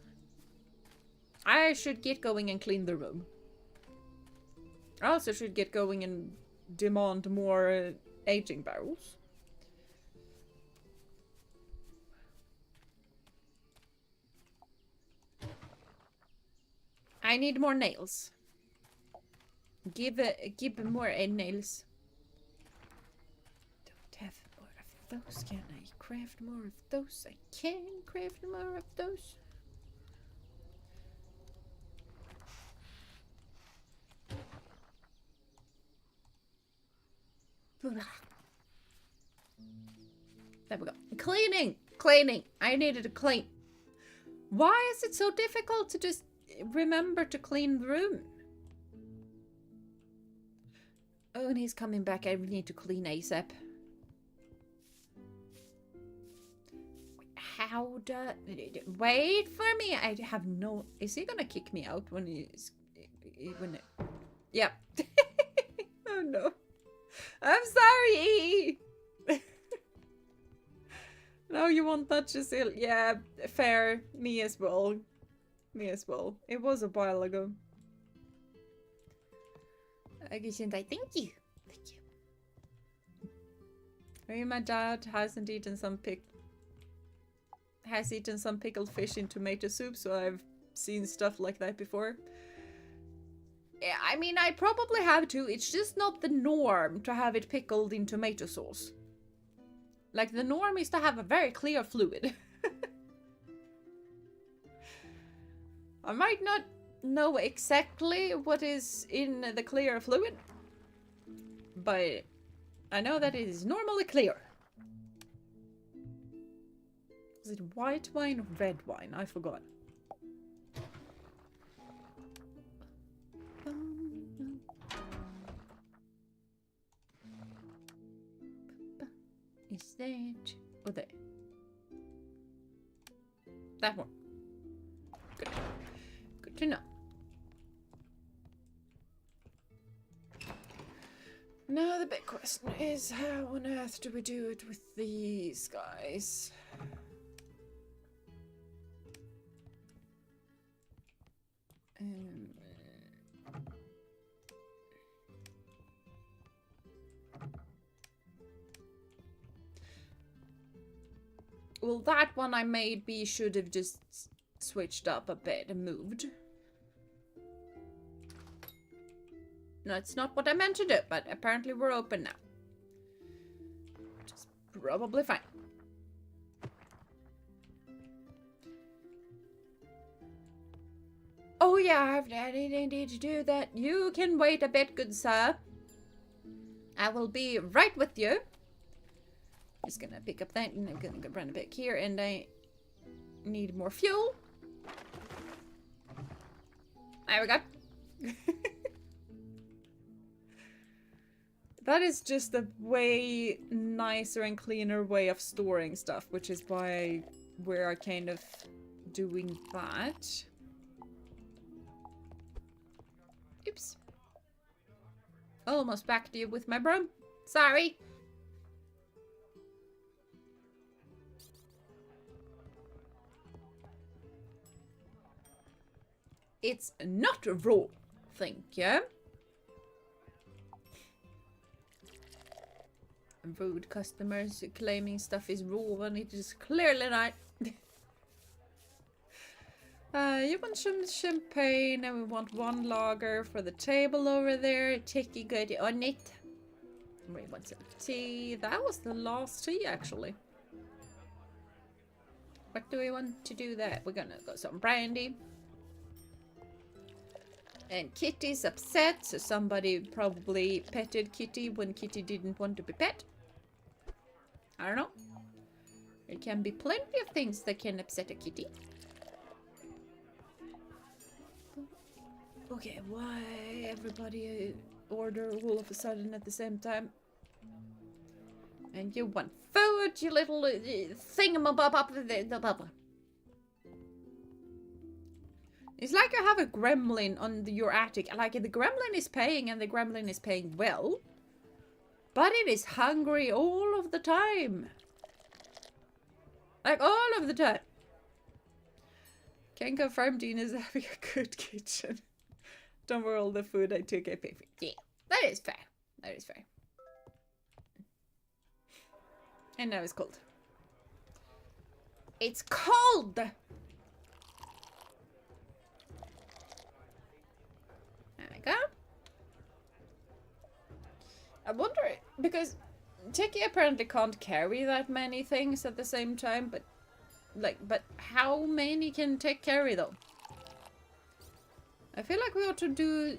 I should get going and clean the room. I also should get going and demand more aging barrels. I need more nails. Give more nails. Don't have more of those. Can I craft more of those? I can craft more of those. There we go. Cleaning! Cleaning! I needed to clean. Why is it so difficult to just remember to clean the room? Oh, and he's coming back. I need to clean ASAP. How do... Wait for me. I have no... Is he gonna kick me out when he's... Yep. Oh no. I'm sorry. No, you won't touch a seal. Yeah, fair. Me as well. Me as well. It was a while ago. Thank you. Thank you. Maybe my dad hasn't eaten some eaten some pickled fish in tomato soup, so I've seen stuff like that before. Yeah, I mean, I probably have too. It's just not the norm to have it pickled in tomato sauce. Like, the norm is to have a very clear fluid. I might not know exactly what is in the clear fluid, but I know that it is normally clear. Is it white wine or red wine? I forgot. Is that... Oh, there. That one. Good. Good to know. Now the big question is, how on earth do we do it with these guys? Well, that one I maybe should have just switched up a bit and moved. No, it's not what I meant to do, but apparently we're open now. Which is probably fine. Oh yeah, I need to do that. You can wait a bit, good sir. I will be right with you. Just gonna pick up that and I'm gonna run a bit here, and I need more fuel. There we go. That is just a way nicer and cleaner way of storing stuff, which is why we're kind of doing that. Oops. Almost back to you with my broom. Sorry. It's not raw, thank you. Rude customers claiming stuff is raw when it is clearly not. You want some champagne, and we want one lager for the table over there. Ticky good on it. We want some tea. That was the last tea, actually. What do we want to do that? We're gonna go some brandy. And Kitty's upset, so somebody probably petted Kitty when Kitty didn't want to be pet. I don't know. There can be plenty of things that can upset a kitty. Okay, why everybody order all of a sudden at the same time? And you want food, you little thingamabob. It's like you have a gremlin on your attic. Like, the gremlin is paying, and the gremlin is paying well. But it is hungry all of the time. Like, all of the time. Can confirm Dean is having a good kitchen. Don't worry, all the food I took I pay for. Yeah, that is fair. That is fair. And now it's cold. It's cold! There we go. I wonder, because Tiki apparently can't carry that many things at the same time, but how many can Tech carry though? I feel like we ought to do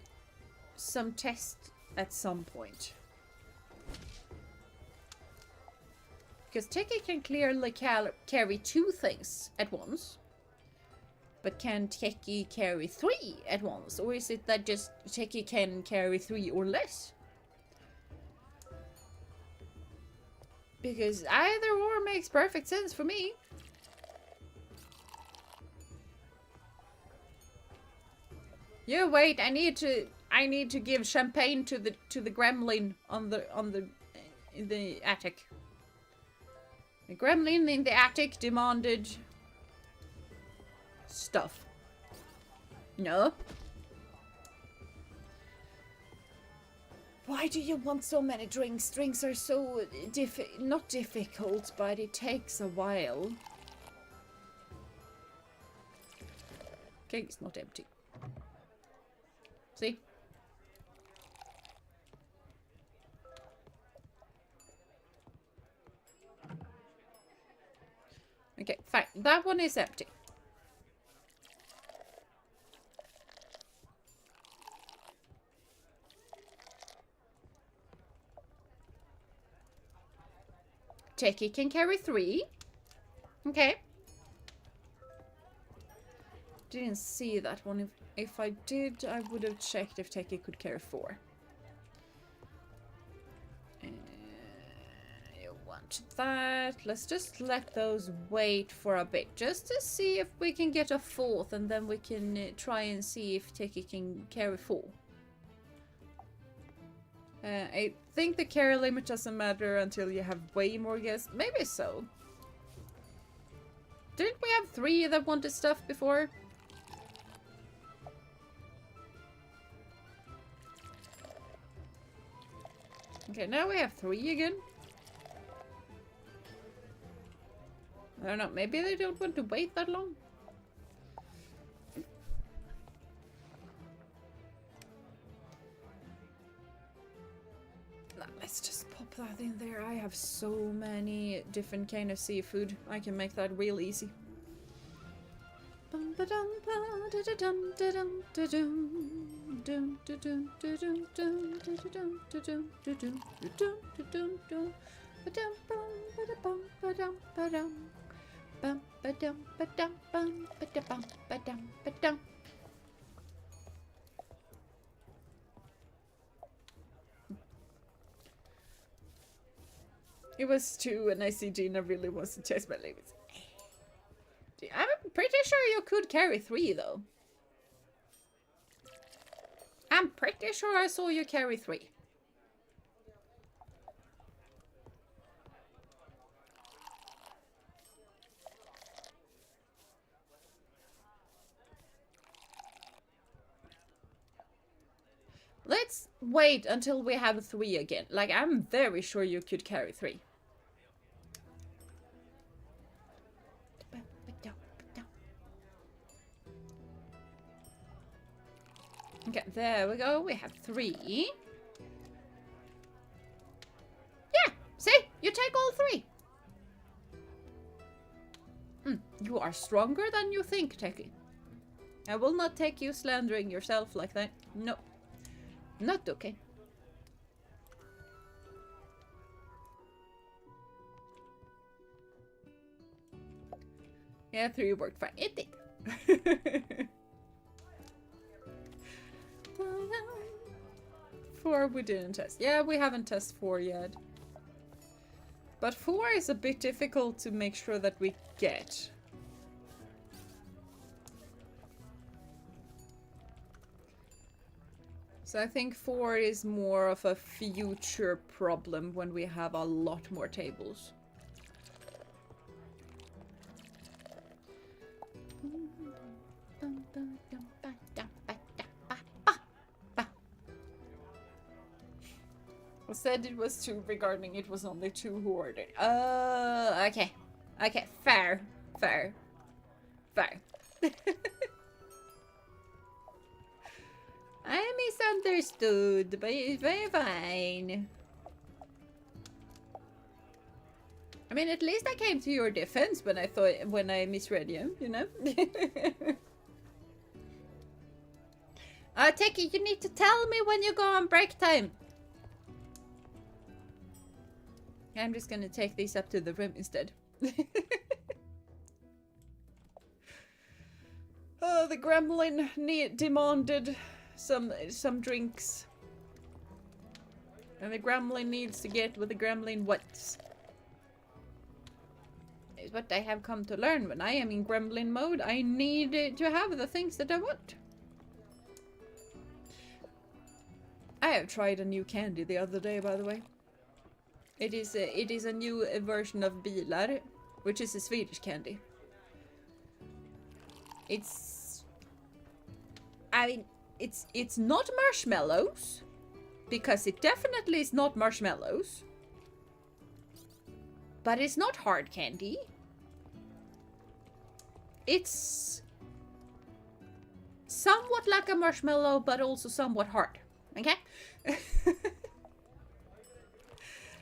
some tests at some point. Because Teki can clearly carry 2 things at once. But can Techie carry 3 at once? Or is it that just Techie can carry 3 or less? Because either or makes perfect sense for me. Yeah, wait, I need to give champagne to the gremlin in the attic. The gremlin in the attic demanded stuff. No. Why do you want so many drinks? Drinks are so not difficult, but it takes a while. Cake is not empty. See? Okay, fine. That one is empty. Techie can carry 3. Okay. Didn't see that one. If I did, I would have checked if Techie could carry 4. You want that. Let's just let those wait for a bit. Just to see if we can get a 4th. And then we can try and see if Techie can carry 4. I think the carry limit doesn't matter until you have way more guests. Maybe so. Didn't we have 3 that wanted stuff before? Okay, now we have 3 again. I don't know, maybe they don't want to wait that long. Let's just pop that in there. I have so many different kind of seafood. I can make that real easy. It was 2 and I see Gina really wants to chase my limits. I'm pretty sure you could carry 3 though. I'm pretty sure I saw you carry 3. Let's wait until we have 3 again. Like, I'm very sure you could carry 3. Okay, there we go. We have 3. Yeah, see? You take all 3. You are stronger than you think, Techie. I will not take you slandering yourself like that. No. Not okay. Yeah, 3 worked fine. It did. 4 we didn't test. Yeah, we haven't tested 4 yet. But 4 is a bit difficult to make sure that we get. So I think 4 is more of a future problem when we have a lot more tables. I said it was 2 regarding it was only 2 who ordered. Okay. Okay, fair. Fair. Fair. I misunderstood, but it's very fine. I mean, at least I came to your defense when I misread you, you know? Techie, you need to tell me when you go on break time. I'm just gonna take these up to the room instead. The gremlin demanded some drinks. And the gremlin needs to get what the gremlin wants. Is what I have come to learn. When I am in gremlin mode, I need to have the things that I want. I have tried a new candy the other day, by the way. It is a new version of bilar, which is a Swedish candy. It's not marshmallows, because it definitely is not marshmallows. But it's not hard candy. It's somewhat like a marshmallow, but also somewhat hard. Okay?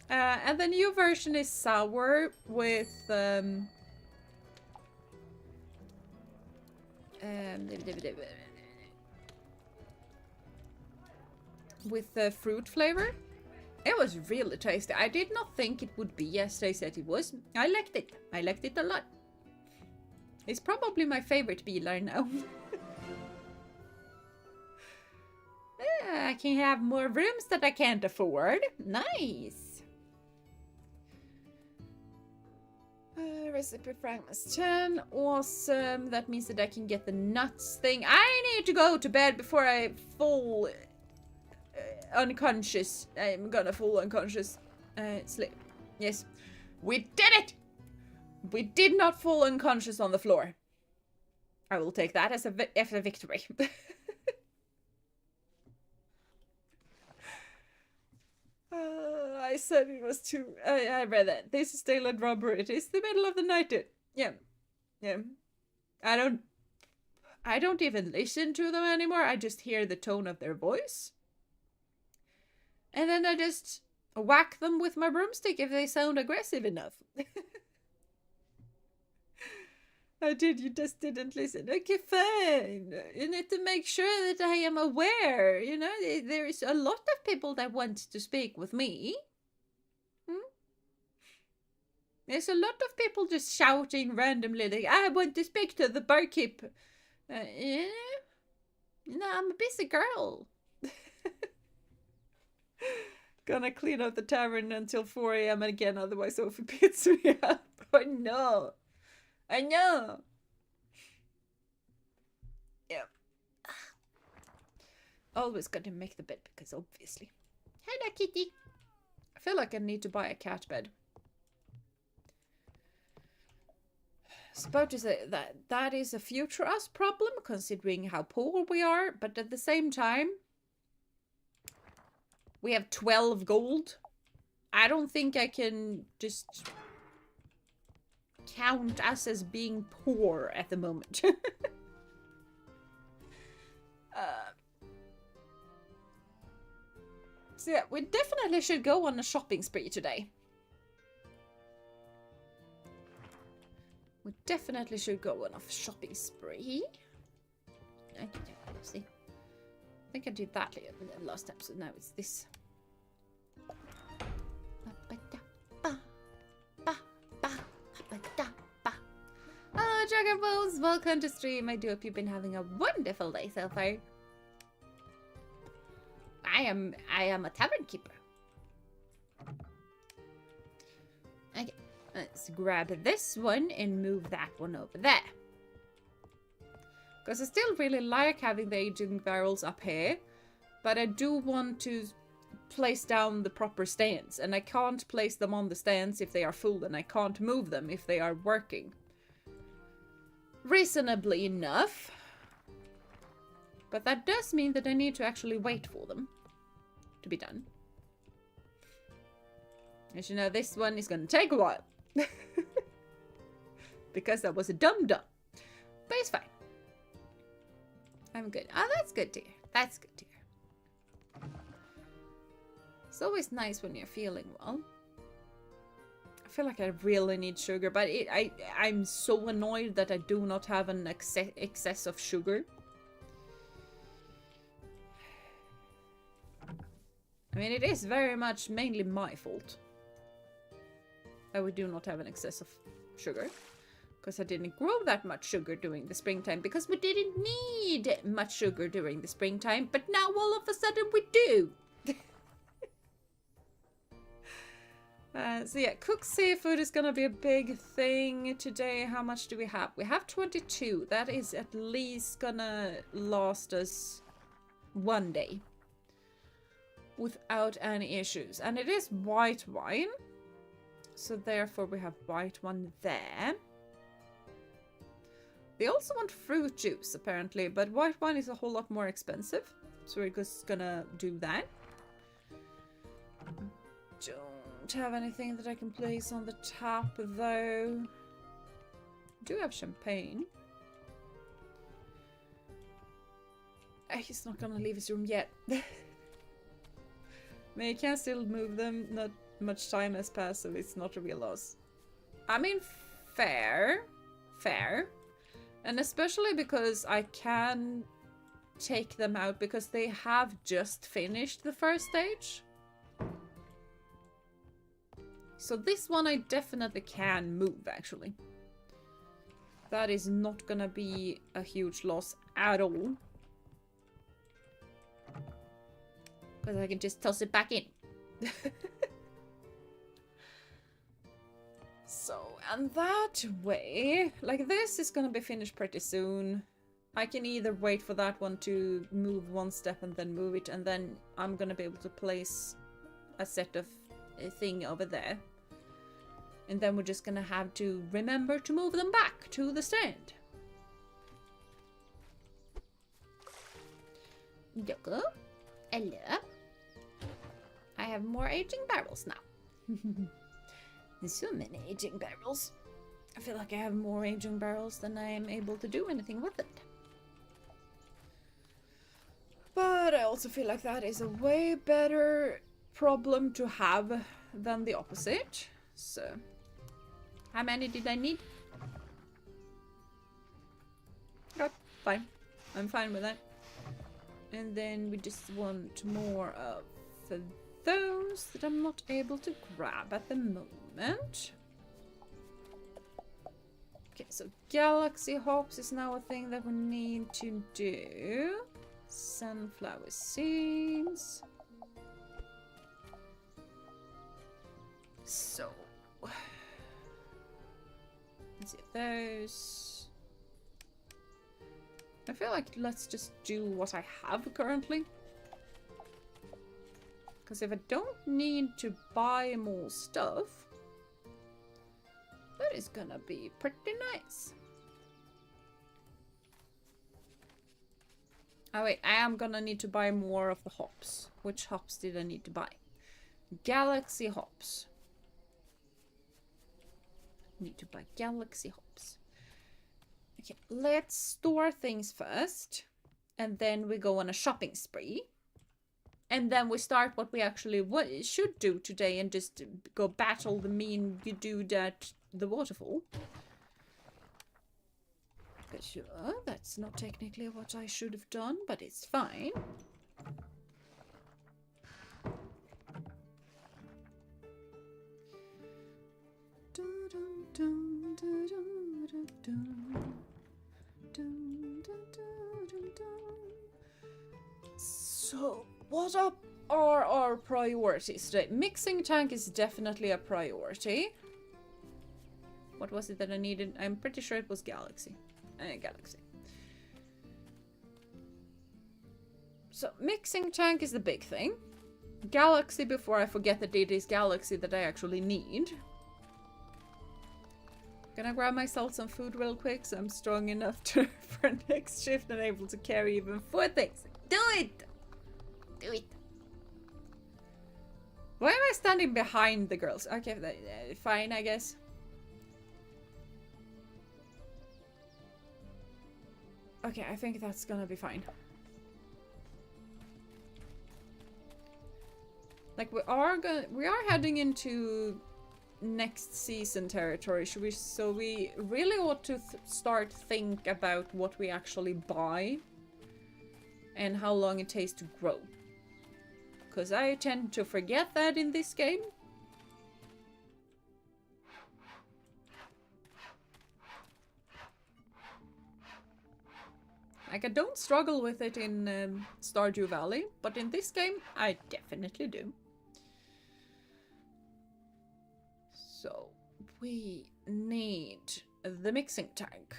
And the new version is sour with fruit flavor. It was really tasty. I did not think it would be as they said it was. I liked it. I liked it a lot. It's probably my favorite bilar now. I can have more rooms that I can't afford. Nice. Recipe fragments 10. Awesome. That means that I can get the nuts thing. I need to go to bed before I fall unconscious. I'm gonna fall unconscious. Sleep. Yes. We did it! We did not fall unconscious on the floor. I will take that as a victory. I said it was too... I read that. This is daylight robbery. It is the middle of the night. Yeah. I don't even listen to them anymore. I just hear the tone of their voice. And then I just whack them with my broomstick if they sound aggressive enough. I did, you just didn't listen. Okay, fine. You need to make sure that I am aware. You know, there is a lot of people that want to speak with me. There's a lot of people just shouting randomly, like, I want to speak to the barkeep. Yeah. No, I'm a busy girl. Gonna clean up the tavern until 4 AM again, otherwise Sophie beats me up. I know. I know. Yeah. Always gotta make the bed because obviously. Hello, kitty. I feel like I need to buy a cat bed. I was about to say that is a future us problem, considering how poor we are, but at the same time, we have 12 gold. I don't think I can just count us as being poor at the moment. So yeah, we definitely should go on a shopping spree today. We definitely should go on a shopping spree. See. I think I did that last time, so now it's this. Hello, Dragon Balls! Welcome to stream. I do hope you've been having a wonderful day so far. I am a tavern keeper. Okay, let's grab this one and move that one over there. Because I still really like having the aging barrels up here, but I do want to place down the proper stands, and I can't place them on the stands if they are full, and I can't move them if they are working. Reasonably enough. But that does mean that I need to actually wait for them to be done. As you know, this one is going to take a while. Because that was a dum-dum. But it's fine. I'm good. Oh, that's good to hear. That's good to hear. It's always nice when you're feeling well. I feel like I really need sugar, but I'm so annoyed that I do not have an excess of sugar. I mean, it is very much mainly my fault that we do not have an excess of sugar. Because I didn't grow that much sugar during the springtime, because we didn't need much sugar during the springtime, but now all of a sudden we do. So yeah, cooked seafood is gonna be a big thing today. How much do we have? We have 22. That is at least gonna last us one day without any issues. And it is white wine, so therefore we have white wine there. They also want fruit juice apparently, but white wine is a whole lot more expensive, so we're just gonna do that. Don't have anything that I can place on the top though. Do have champagne. He's not gonna leave his room yet. I mean, you can still move them. Not much time has passed, so it's not a real loss. I mean, fair. And especially because I can take them out because they have just finished the first stage. So this one I definitely can move, actually. That is not gonna be a huge loss at all. Because I can just toss it back in. So, and that way, like this is gonna be finished pretty soon. I can either wait for that one to move one step and then move it, and then I'm gonna be able to place a set of a thing over there. And then we're just gonna have to remember to move them back to the stand. Yoko, hello. I have more aging barrels now. There's so many aging barrels. I feel like I have more aging barrels than I am able to do anything with it. But I also feel like that is a way better problem to have than the opposite. So, how many did I need? Oh, fine. I'm fine with that. And then we just want more of those that I'm not able to grab at the moment. Okay, so galaxy hops is now a thing that we need to do. Sunflower seeds. So, let's see those. I feel like let's just do what I have currently. Because if I don't need to buy more stuff, that is gonna be pretty nice. Oh wait, I am gonna need to buy more of the hops. Which hops did I need to buy? Galaxy hops. Need to buy galaxy hops. Okay, let's store things first. And then we go on a shopping spree. And then we start what we actually should do today and just go battle the mean dude at the waterfall. But sure, that's not technically what I should have done, but it's fine. So, what are our priorities today? Mixing tank is definitely a priority. What was it that I needed? I'm pretty sure it was Galaxy. Galaxy. So, mixing tank is the big thing. Galaxy, before I forget that it is Galaxy that I actually need. Gonna grab myself some food real quick so I'm strong enough for next shift and able to carry even 4 things. Do it! Do it! Why am I standing behind the girls? Okay, fine, I guess. Okay, I think that's gonna be fine. Like we are heading into next season territory. So we really ought to start think about what we actually buy and how long it takes to grow. Because I tend to forget that in this game. Like, I don't struggle with it in Stardew Valley, but in this game, I definitely do. So, we need the mixing tank.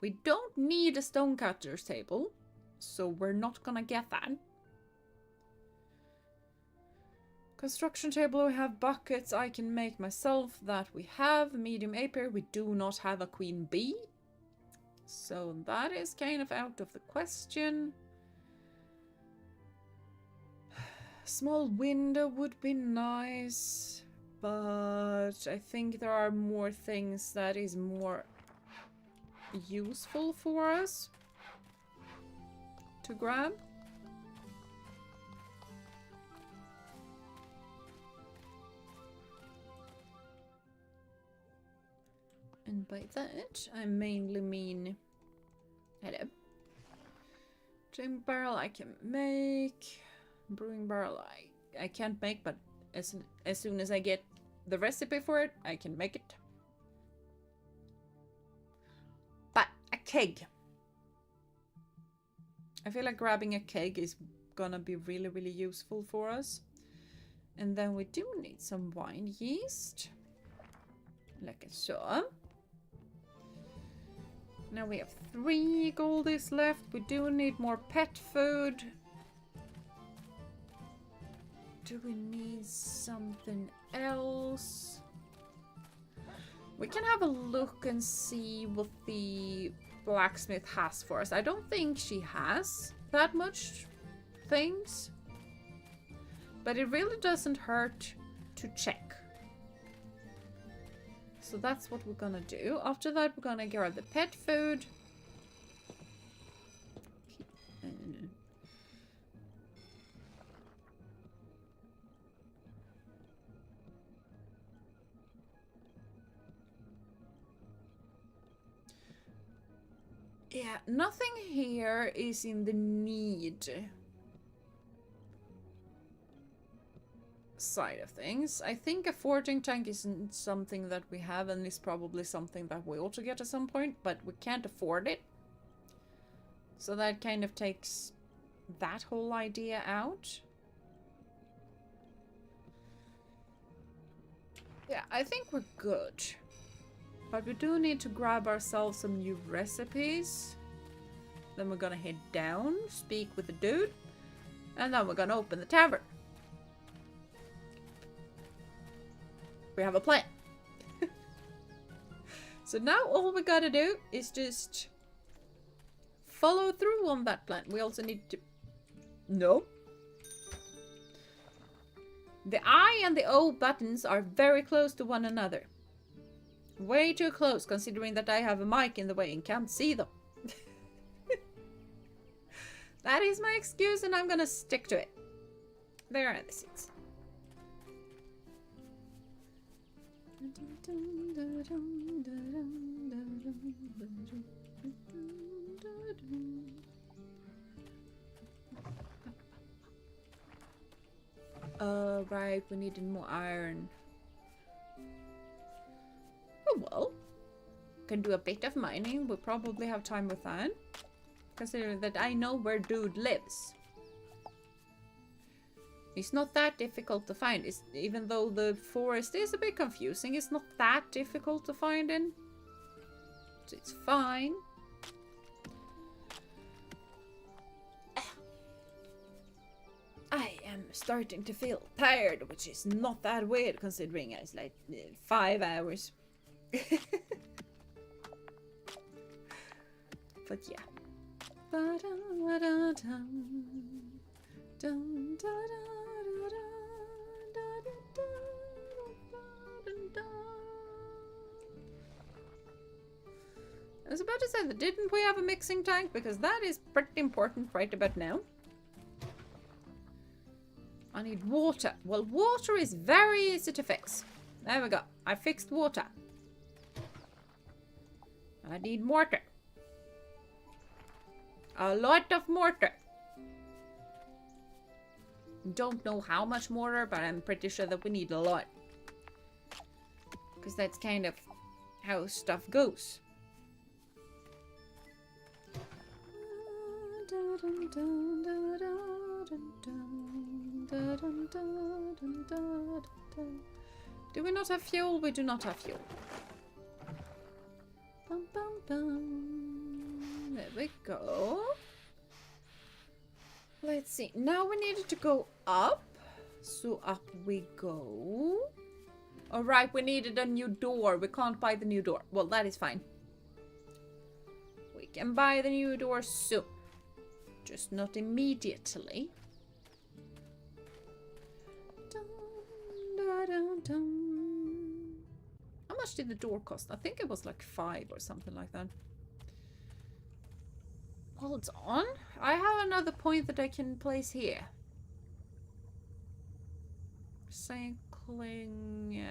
We don't need a stonecutter's table, so we're not gonna get that. Construction table, we have buckets I can make myself, that we have. Medium apiary, we do not have a queen bee. So that is kind of out of the question. Small window would be nice, but I think there are more things that is more useful for us to grab. And by that, I mainly mean... Hello. Drink barrel I can make. Brewing barrel I can't make, but as soon as I get the recipe for it, I can make it. But a keg. I feel like grabbing a keg is gonna be really, really useful for us. And then we do need some wine yeast. Like so. Now we have 3 goldies left. We do need more pet food. Do we need something else? We can have a look and see what the blacksmith has for us. I don't think she has that much things, but it really doesn't hurt to check. So that's what we're gonna do. After that, we're gonna grab the pet food. Yeah, nothing here is in the need side of things. I think a foraging tank isn't something that we have, and is probably something that we ought to get at some point, but we can't afford it. So that kind of takes that whole idea out. Yeah, I think we're good. But we do need to grab ourselves some new recipes. Then we're gonna head down, speak with the dude, and then we're gonna open the tavern. We have a plan. So now all we gotta do is just follow through on that plan. We also need to... No. The I and the O buttons are very close to one another. Way too close, considering that I have a mic in the way and can't see them. That is my excuse, and I'm gonna stick to it. There are the seats. Right, we needed more iron. Oh well. Can do a bit of mining. We'll probably have time with that. Considering that I know where dude lives. It's not that difficult to find. Even though the forest is a bit confusing, it's not that difficult to find in. So it's fine. I am starting to feel tired, which is not that weird considering it's like 5 hours. But yeah. I was about to say that, didn't we have a mixing tank? Because that is pretty important right about now. I need water. Well, water is very easy to fix. There we go. I fixed water. I need mortar. A lot of mortar. Don't know how much mortar, but I'm pretty sure that we need a lot. Because that's kind of how stuff goes. Do we not have fuel? We do not have fuel. Bum, bum, bum. There we go. Let's see. Now we needed to go up. So up we go. Alright, we needed a new door. We can't buy the new door. Well, that is fine. We can buy the new door soon. Just not immediately. Dun, dun, dun, dun. How much did the door cost? I think it was like 5 or something like that. Hold on. I have another point that I can place here. Cycling.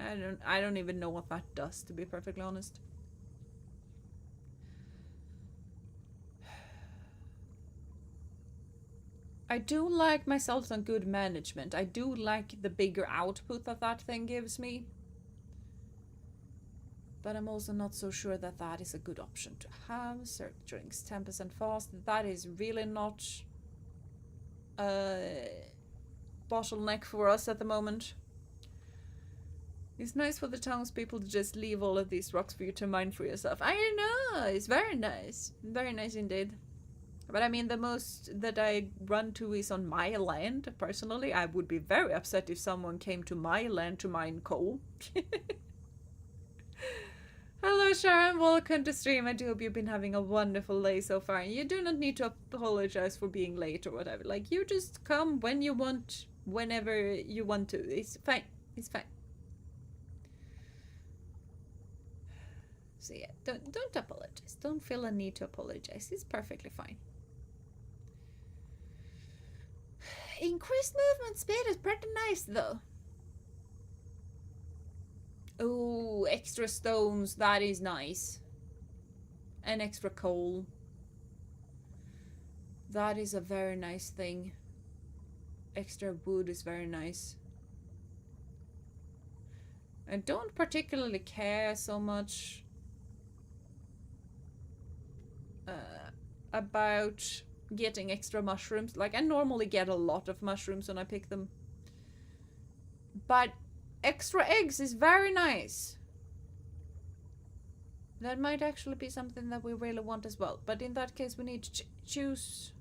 I don't even know what that does, to be perfectly honest. I do like myself some good management. I do like the bigger output that that thing gives me. But I'm also not so sure that that is a good option to have. Certain drinks 10% fast. That is really not a bottleneck for us at the moment. It's nice for the townspeople to just leave all of these rocks for you to mine for yourself. I know, it's very nice. Very nice indeed. But I mean, the most that I run to is on my land, personally. I would be very upset if someone came to my land to mine coal. Hello Sharon, welcome to stream. I do hope you've been having a wonderful day so far. You do not need to apologize for being late or whatever. Like, you just come when you want, whenever you want to. It's fine. It's fine. So yeah, don't apologize. Don't feel a need to apologize. It's perfectly fine. Increased movement speed is pretty nice though. Oh, extra stones. That is nice. And extra coal. That is a very nice thing. Extra wood is very nice. I don't particularly care so much about getting extra mushrooms. Like, I normally get a lot of mushrooms when I pick them. But extra eggs is very nice. That might actually be something that we really want as well. But in that case, we need to choose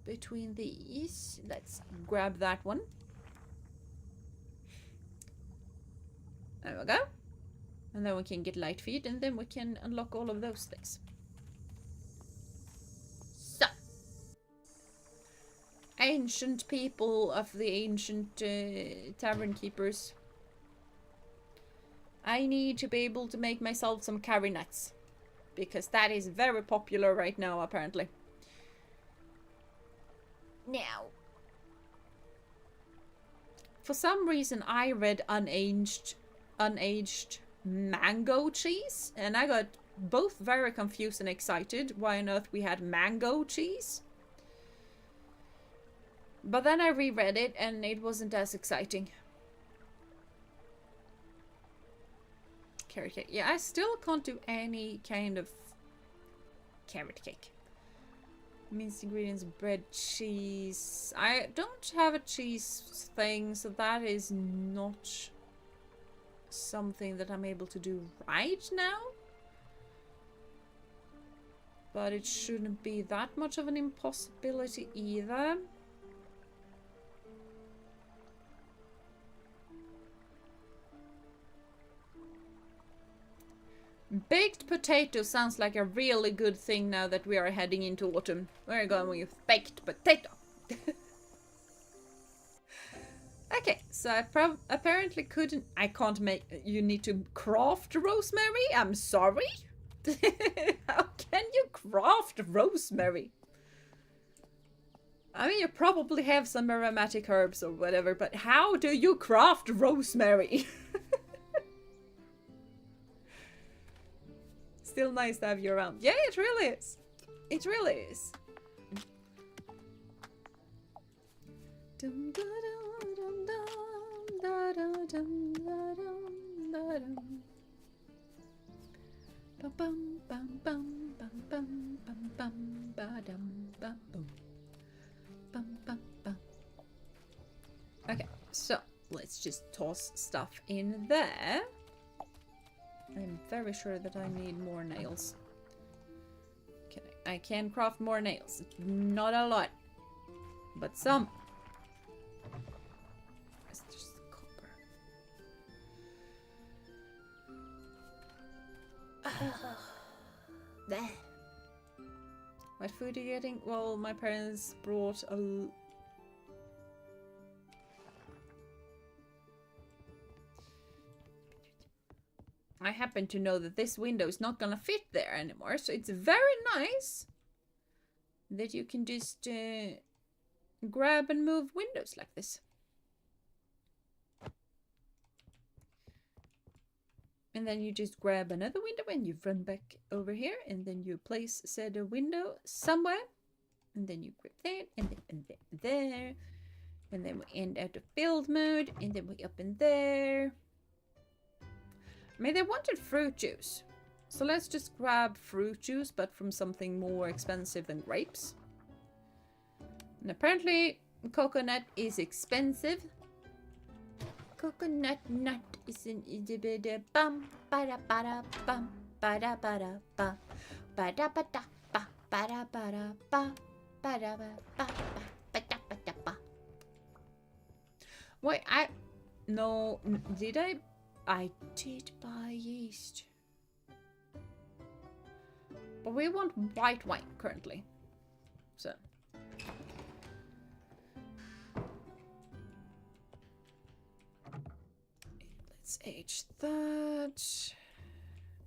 between these. Let's grab that one. There we go. And then we can get light feed, and then we can unlock all of those things. So. Ancient people of the ancient tavern keepers. I need to be able to make myself some curry nuts. Because that is very popular right now, apparently. Now. For some reason, I read unaged mango cheese. And I got both very confused and excited. Why on earth we had mango cheese? But then I reread it and it wasn't as exciting. Carrot cake. Yeah, I still can't do any kind of carrot cake. Minced ingredients, bread, cheese. I don't have a cheese thing, so that is not something that I'm able to do right now. But it shouldn't be that much of an impossibility either. Baked potato sounds like a really good thing now that we are heading into autumn. We're going with baked potato. Okay, so I apparently couldn't... I can't make... You need to craft rosemary? I'm sorry? How can you craft rosemary? I mean, you probably have some aromatic herbs or whatever, but how do you craft rosemary? Still nice to have you around. Yeah, it really is. It really is. bum bum bum bum bum bum bum ba dum bum boom bum bum bum. Okay, so let's just toss stuff in there. I'm very sure that I need more nails. Okay, I can craft more nails. Not a lot, but some. It's just copper. There. What food are you getting? Well, my parents brought a... I happen to know that this window is not gonna fit there anymore, so it's very nice that you can just grab and move windows like this. And then you just grab another window and you run back over here, and then you place said window somewhere, and then you grab that, and then there, and then we end out of build mode, and then we up in there. I mean, they wanted fruit juice, so let's just grab fruit juice, but from something more expensive than grapes. And apparently, coconut is expensive. Coconut nut is an bum bada bada bum bada bada ba bada bada ba bada bada ba bada ba bada bada ba. Wait, no, did I? I did buy yeast. But we want white wine currently. So. Let's age that.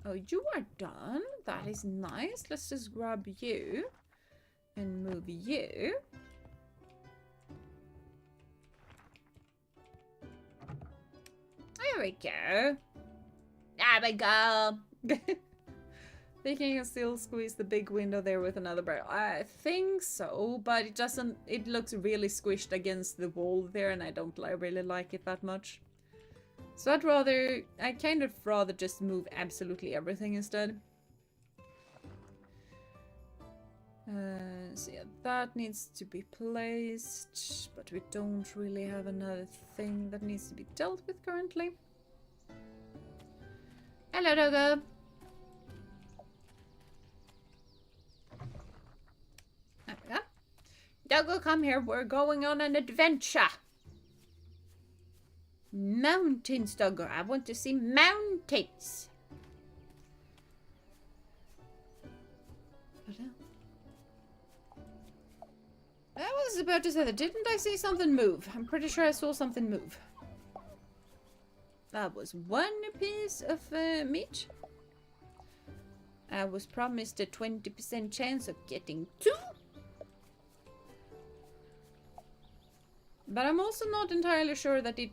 Oh, you are done. That is nice. Let's just grab you and move you. There we go. There we go. Think you can still squeeze the big window there with another barrel? I think so, but it doesn't. It looks really squished against the wall there, and I don't really like it that much. So I kind of rather just move absolutely everything instead. So yeah, that needs to be placed, but we don't really have another thing that needs to be dealt with currently. Hello, Doggo. There we go. Doggo, come here. We're going on an adventure. Mountains, Doggo. I want to see mountains. I was about to say that. Didn't I see something move? I'm pretty sure I saw something move. That was one piece of meat. I was promised a 20% chance of getting 2. But I'm also not entirely sure that it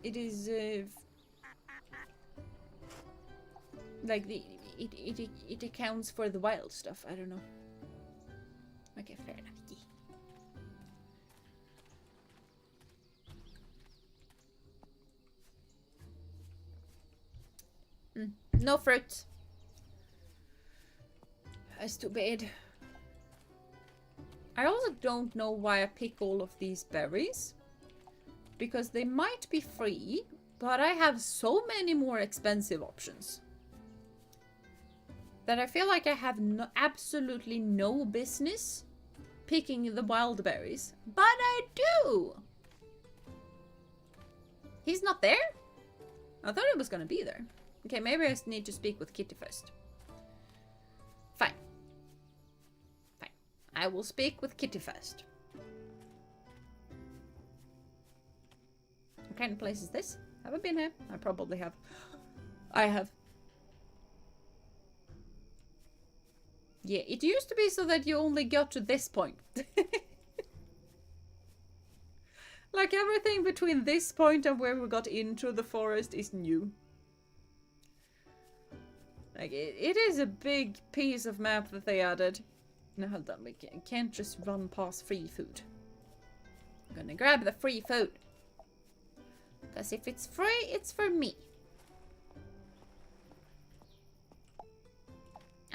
is like it accounts for the wild stuff. I don't know. Okay, fair enough. No fruit. That's too bad. I also don't know why I pick all of these berries. Because they might be free, but I have so many more expensive options. That I feel like I have absolutely no business picking the wild berries. But I do! He's not there? I thought he was gonna be there. Okay, maybe I need to speak with Kitty first. Fine. Fine. I will speak with Kitty first. What kind of place is this? Have I been here? I probably have. I have. Yeah, it used to be so that you only got to this point. Like everything between this point and where we got into the forest is new. Like it is a big piece of map that they added. Now hold on, we can't just run past free food. I'm gonna grab the free food. Because if it's free, it's for me.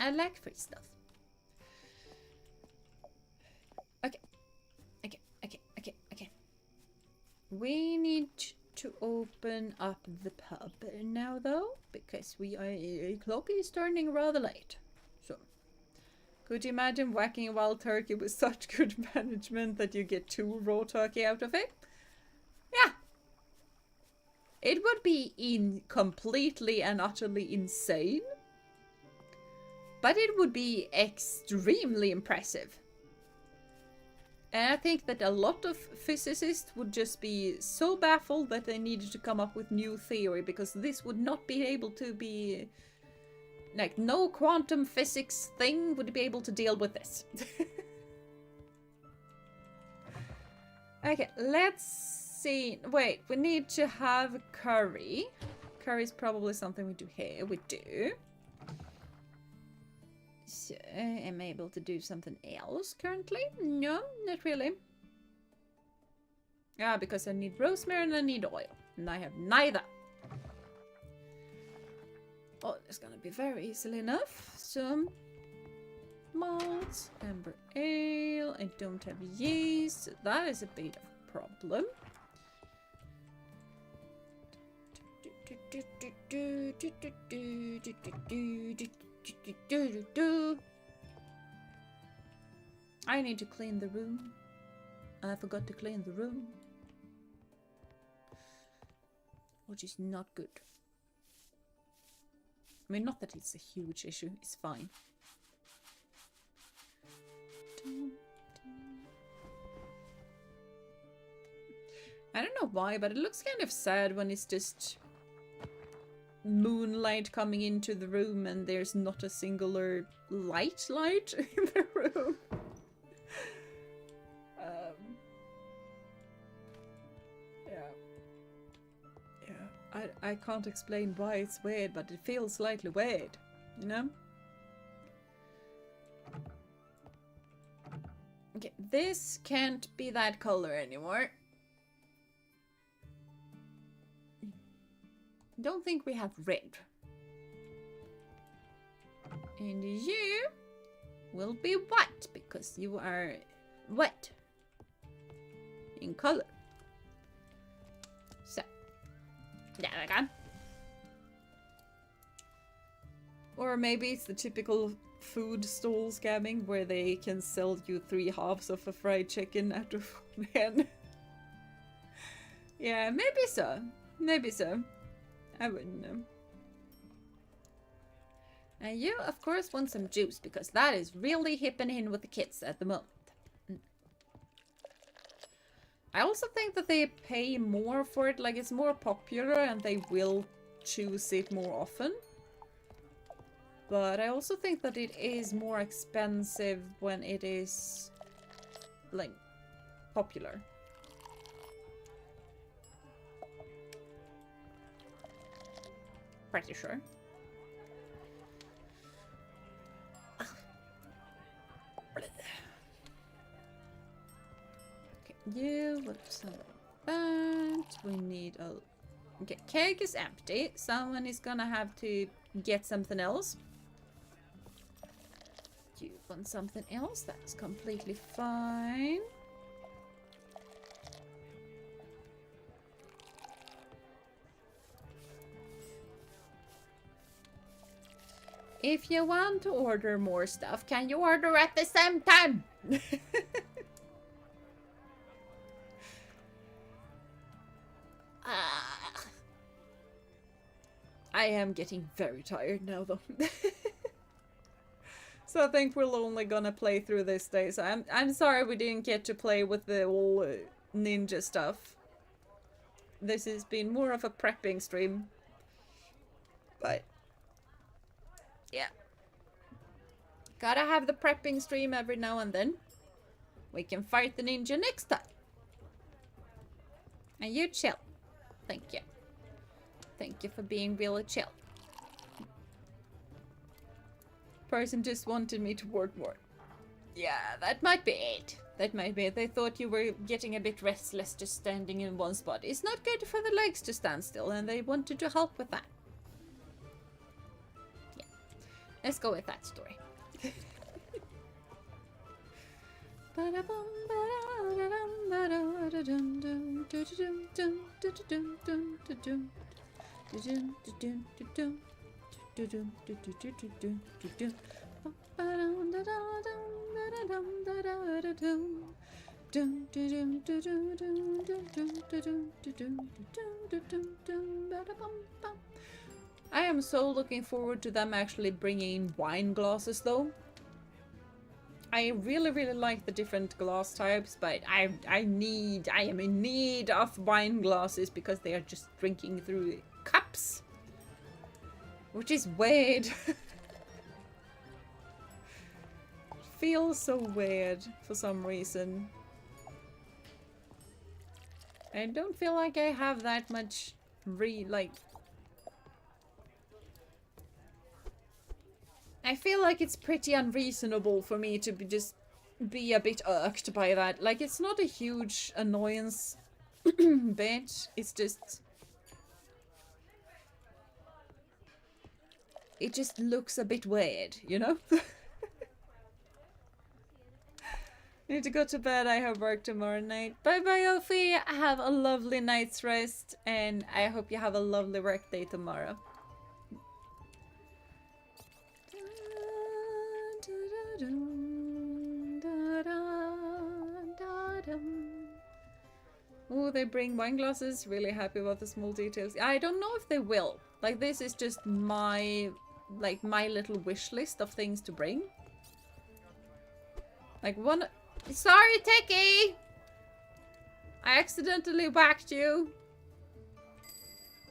I like free stuff. Okay. Okay. We need to open up the pub now, though, because clock is turning rather late. So, could you imagine whacking a wild turkey with such good management that you get 2 raw turkey out of it? Yeah. It would be completely and utterly insane. But it would be extremely impressive. And I think that a lot of physicists would just be so baffled that they needed to come up with new theory, because this would not be able to be... Like, no quantum physics thing would be able to deal with this. Okay, let's see. Wait, we need to have curry. Curry is probably something we do here. We do. So, am I able to do something else currently? No, not really. Ah, because I need rosemary and I need oil. And I have neither. Oh, it's gonna be very easily enough. Some malt, amber ale. I don't have yeast. So that is a bit of a problem. I need to clean the room. I forgot to clean the room. Which is not good. I mean, not that it's a huge issue. It's fine. I don't know why, but it looks kind of sad when it's just moonlight coming into the room and there's not a singular light in the room. I can't explain why it's weird, but it feels slightly weird, you know? Okay, this can't be that color anymore. Don't think we have red. And you will be white because you are wet in color. So, there we go. Or maybe it's the typical food stall scamming where they can sell you 3 halves of a fried chicken out of one hen. Yeah, maybe so. Maybe so. I wouldn't know. And you, of course, want some juice, because that is really hipping in with the kids at the moment. I also think that they pay more for it, like it's more popular and they will choose it more often. But I also think that it is more expensive when it is, like, popular. Pretty sure. Okay, you want some of that. We need a... Okay, keg is empty. Someone is gonna have to get something else. You want something else? That's completely fine. If you want to order more stuff, can you order at the same time? I am getting very tired now, though. So I think we're only gonna play through this day. So I'm sorry we didn't get to play with the whole ninja stuff. This has been more of a prepping stream. But yeah. Gotta have the prepping stream every now and then. We can fight the ninja next time. And you chill. Thank you. Thank you for being really chill. Person just wanted me to work more. Yeah, that might be it. That might be it. They thought you were getting a bit restless just standing in one spot. It's not good for the legs to stand still, and they wanted to help with that. Yeah. Let's go with that story. I am so looking forward to them actually bringing wine glasses though. I really like the different glass types, but I am in need of wine glasses because they are just drinking through cups. Which is weird. Feels so weird for some reason. I don't feel like I have that much I feel like it's pretty unreasonable for me to be a bit irked by that. Like, it's not a huge annoyance bit. It's just... It just looks a bit weird, you know? Need to go to bed. I have work tomorrow night. Bye bye, Ophi. Have a lovely night's rest, and I hope you have a lovely work day tomorrow. Oh, they bring wine glasses. Really happy about the small details. I don't know if they will. Like, this is just my little wish list of things to bring. Like, one... Sorry, Techie! I accidentally whacked you.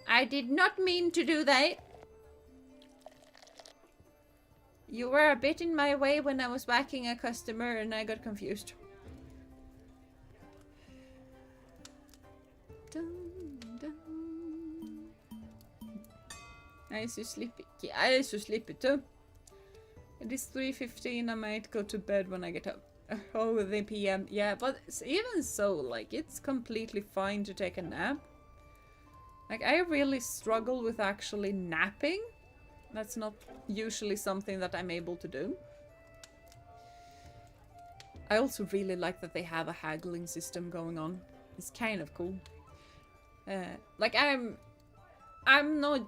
I did not mean to do that. You were a bit in my way when I was whacking a customer and I got confused. I is so sleepy. Yeah, I is so sleepy too. It is 3:15. I might go to bed when I get up. Oh, the PM. Yeah, but even so, like, it's completely fine to take a nap. Like, I really struggle with actually napping. That's not usually something that I'm able to do. I also really like that they have a haggling system going on. It's kind of cool. Like, I'm not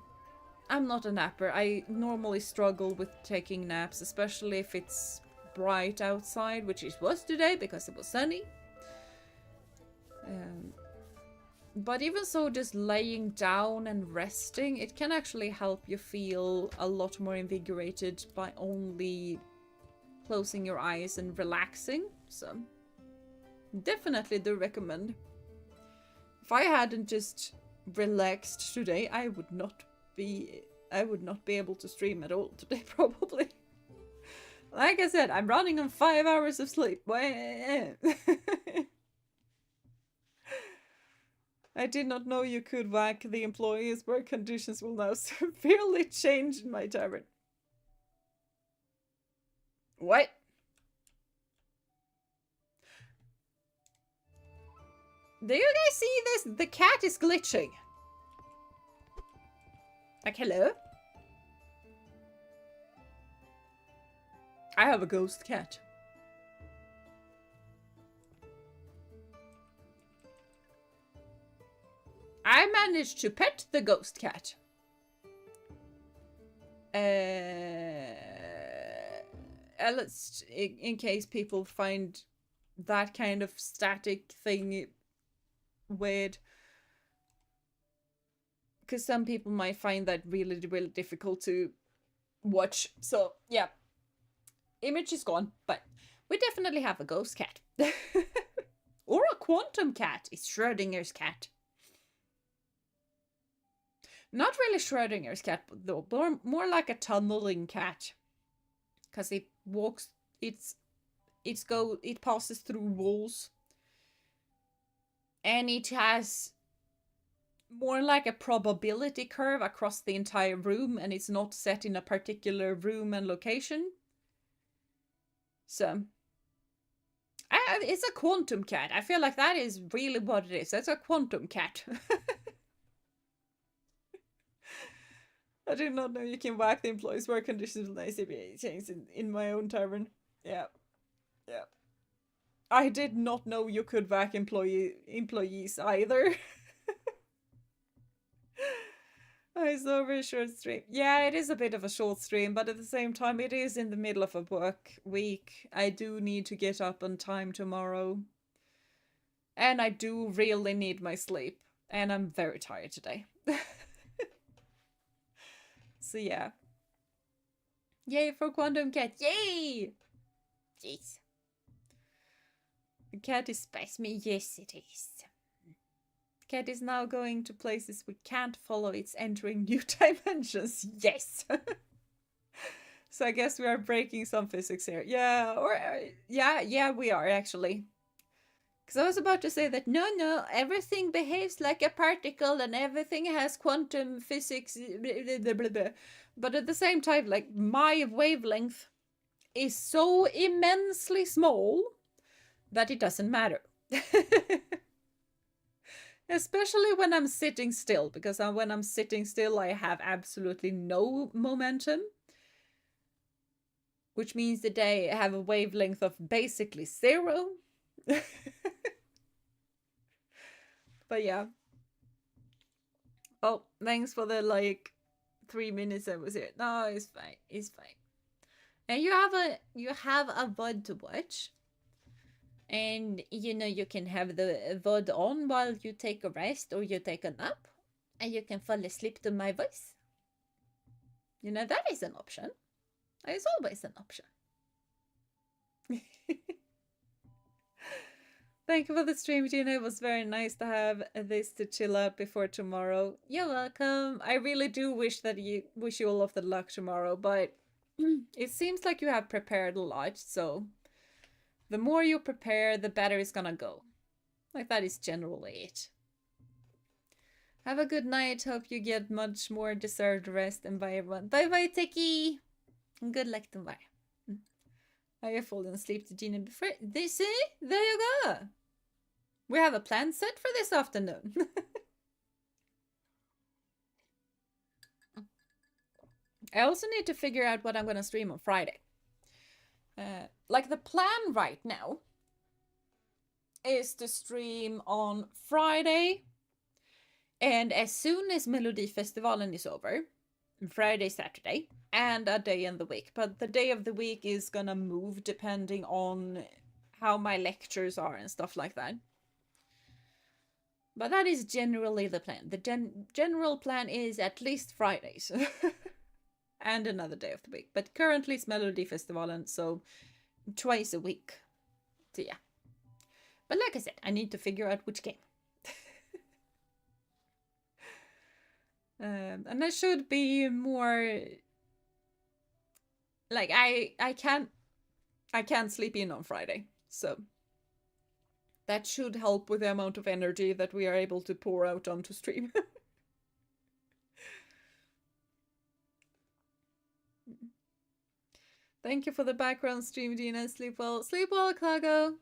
a napper. I normally struggle with taking naps, especially if it's bright outside, which it was today because it was sunny. But even so, just laying down and resting, it can actually help you feel a lot more invigorated by only closing your eyes and relaxing. So, definitely do recommend. If I hadn't just relaxed today, I would not be able to stream at all today, probably. Like I said, I'm running on 5 hours of sleep. I did not know you could whack the employees. Work conditions will now severely change in my tavern. What? Do you guys see this? The cat is glitching. Like, hello? I have a ghost cat. I managed to pet the ghost cat. Let's, in case people find that kind of static thing weird. Because some people might find that really difficult to watch. So, yeah. Image is gone, but we definitely have a ghost cat. Or a quantum cat. It's Schrodinger's cat. Not really Schrodinger's cat, though. More like a tunneling cat. Because it walks... It passes through walls. And it has more like a probability curve across the entire room. And it's not set in a particular room and location. So, it's a quantum cat. I feel like that is really what it is. That's a quantum cat. I did not know you can whack the employees' work conditions with an ACBA change in my own tavern. Yeah. Yeah. I did not know you could whack employees either. It's a very short stream. Yeah, it is a bit of a short stream, but at the same time, it is in the middle of a work week. I do need to get up on time tomorrow. And I do really need my sleep. And I'm very tired today. So yeah. Yay for Quantum Cat. Yay! Jeez. The cat is spice me. Yes, it is. Cat is now going to places we can't follow. It's entering new dimensions. Yes. So I guess we are breaking some physics here. Yeah, or yeah, we are actually. Because I was about to say that no, everything behaves like a particle and everything has quantum physics, blah, blah, blah. But at the same time, like, my wavelength is so immensely small that it doesn't matter. Especially when I'm sitting still, because when I'm sitting still, I have absolutely no momentum. Which means that I have a wavelength of basically 0. But yeah. Oh, thanks for the, like, 3 minutes I was here. No, it's fine. It's fine. And you have a VOD to watch. And, you know, you can have the VOD on while you take a rest or you take a nap. And you can fall asleep to my voice. You know, that is an option. It's always an option. Thank you for the stream, Gina. It was very nice to have this to chill out before tomorrow. You're welcome. I really do wish you all of the luck tomorrow, but it seems like you have prepared a lot, so the more you prepare, the better it's gonna go. Like, that is generally it. Have a good night. Hope you get much more deserved rest, and bye everyone. Bye bye, Techie. And good luck tomorrow. I have fallen asleep to Gina before. See? There you go. We have a plan set for this afternoon. I also need to figure out what I'm going to stream on Friday. Like, the plan right now is to stream on Friday, and as soon as Melodifestivalen is over, Friday, Saturday, and a day in the week. But the day of the week is gonna move depending on how my lectures are and stuff like that. But that is generally the plan. The general plan is at least Fridays. And another day of the week. But currently it's Melodifestivalen, so twice a week. So yeah. But like I said, I need to figure out which game. And I should be more... Like, I can't sleep in on Friday, so that should help with the amount of energy that we are able to pour out onto stream. Thank you for the background stream, Gina. Sleep well, Clago.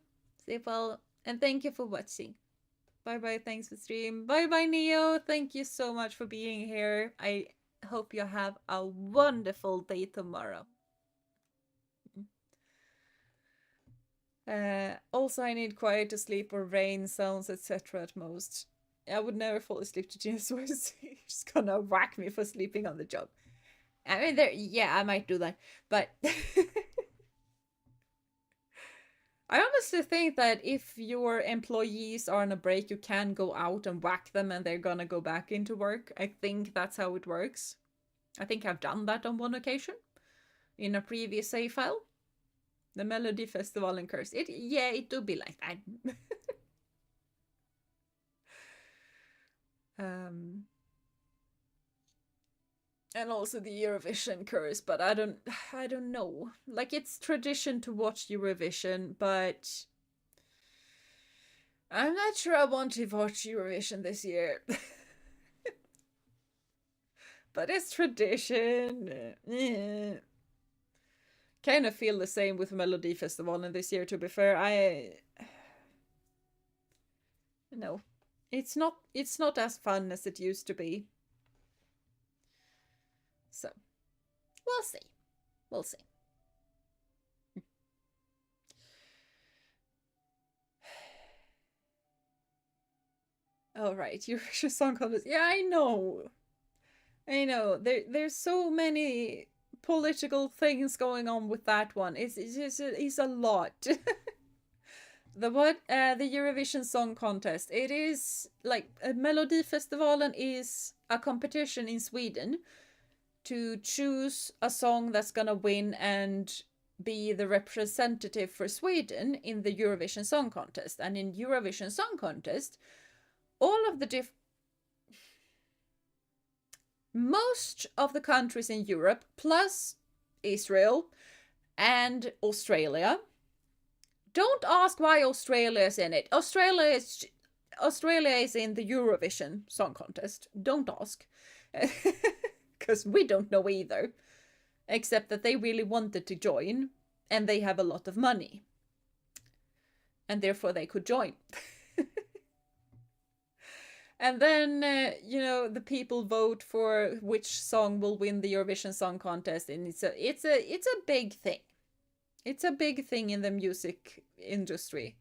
Sleep well, and thank you for watching. Bye-bye, thanks for stream. Bye-bye, Neo. Thank you so much for being here. I hope you have a wonderful day tomorrow. Also, I need quiet to sleep or rain sounds, etc. at most. I would never fall asleep to Gina's voice. She's gonna whack me for sleeping on the job. I mean, yeah, I might do that, but I honestly think that if your employees are on a break, you can go out and whack them and they're gonna go back into work. I think that's how it works. I think I've done that on one occasion in a previous save file. The Melodifestivalen curse. It do be like that. And also the Eurovision curse, but I don't know. Like, it's tradition to watch Eurovision, but I'm not sure I want to watch Eurovision this year. But it's tradition. Kind of feel the same with Melodifestivalen this year, to be fair. No. It's not as fun as it used to be. So we'll see. We'll see. All right, Eurovision Song Contest. Yeah, I know. I know. There's so many political things going on with that one. It's a lot. The what? The Eurovision Song Contest. It is like Melodifestivalen is a competition in Sweden to choose a song that's gonna win and be the representative for Sweden in the Eurovision Song Contest. And in Eurovision Song Contest, all of the most of the countries in Europe, plus Israel and Australia. Don't ask why Australia is in it. Australia is in the Eurovision Song Contest. Don't ask. Because we don't know either. Except that they really wanted to join, and they have a lot of money. And therefore they could join. And then, the people vote for which song will win the Eurovision Song Contest, and it's a big thing. It's a big thing in the music industry.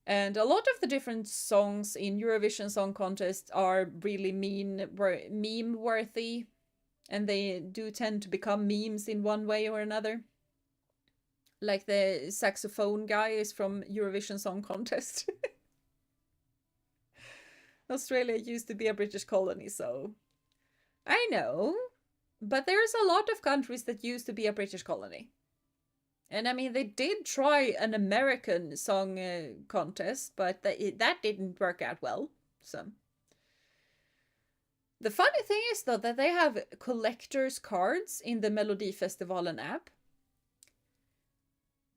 And a lot of the different songs in Eurovision Song Contest are really meme worthy, and they do tend to become memes in one way or another. Like the saxophone guy is from Eurovision Song Contest. Australia used to be a British colony, so I know. But there's a lot of countries that used to be a British colony. And I mean, they did try an American song contest, but that didn't work out well. So the funny thing is, though, that they have collector's cards in the Melodifestivalen app.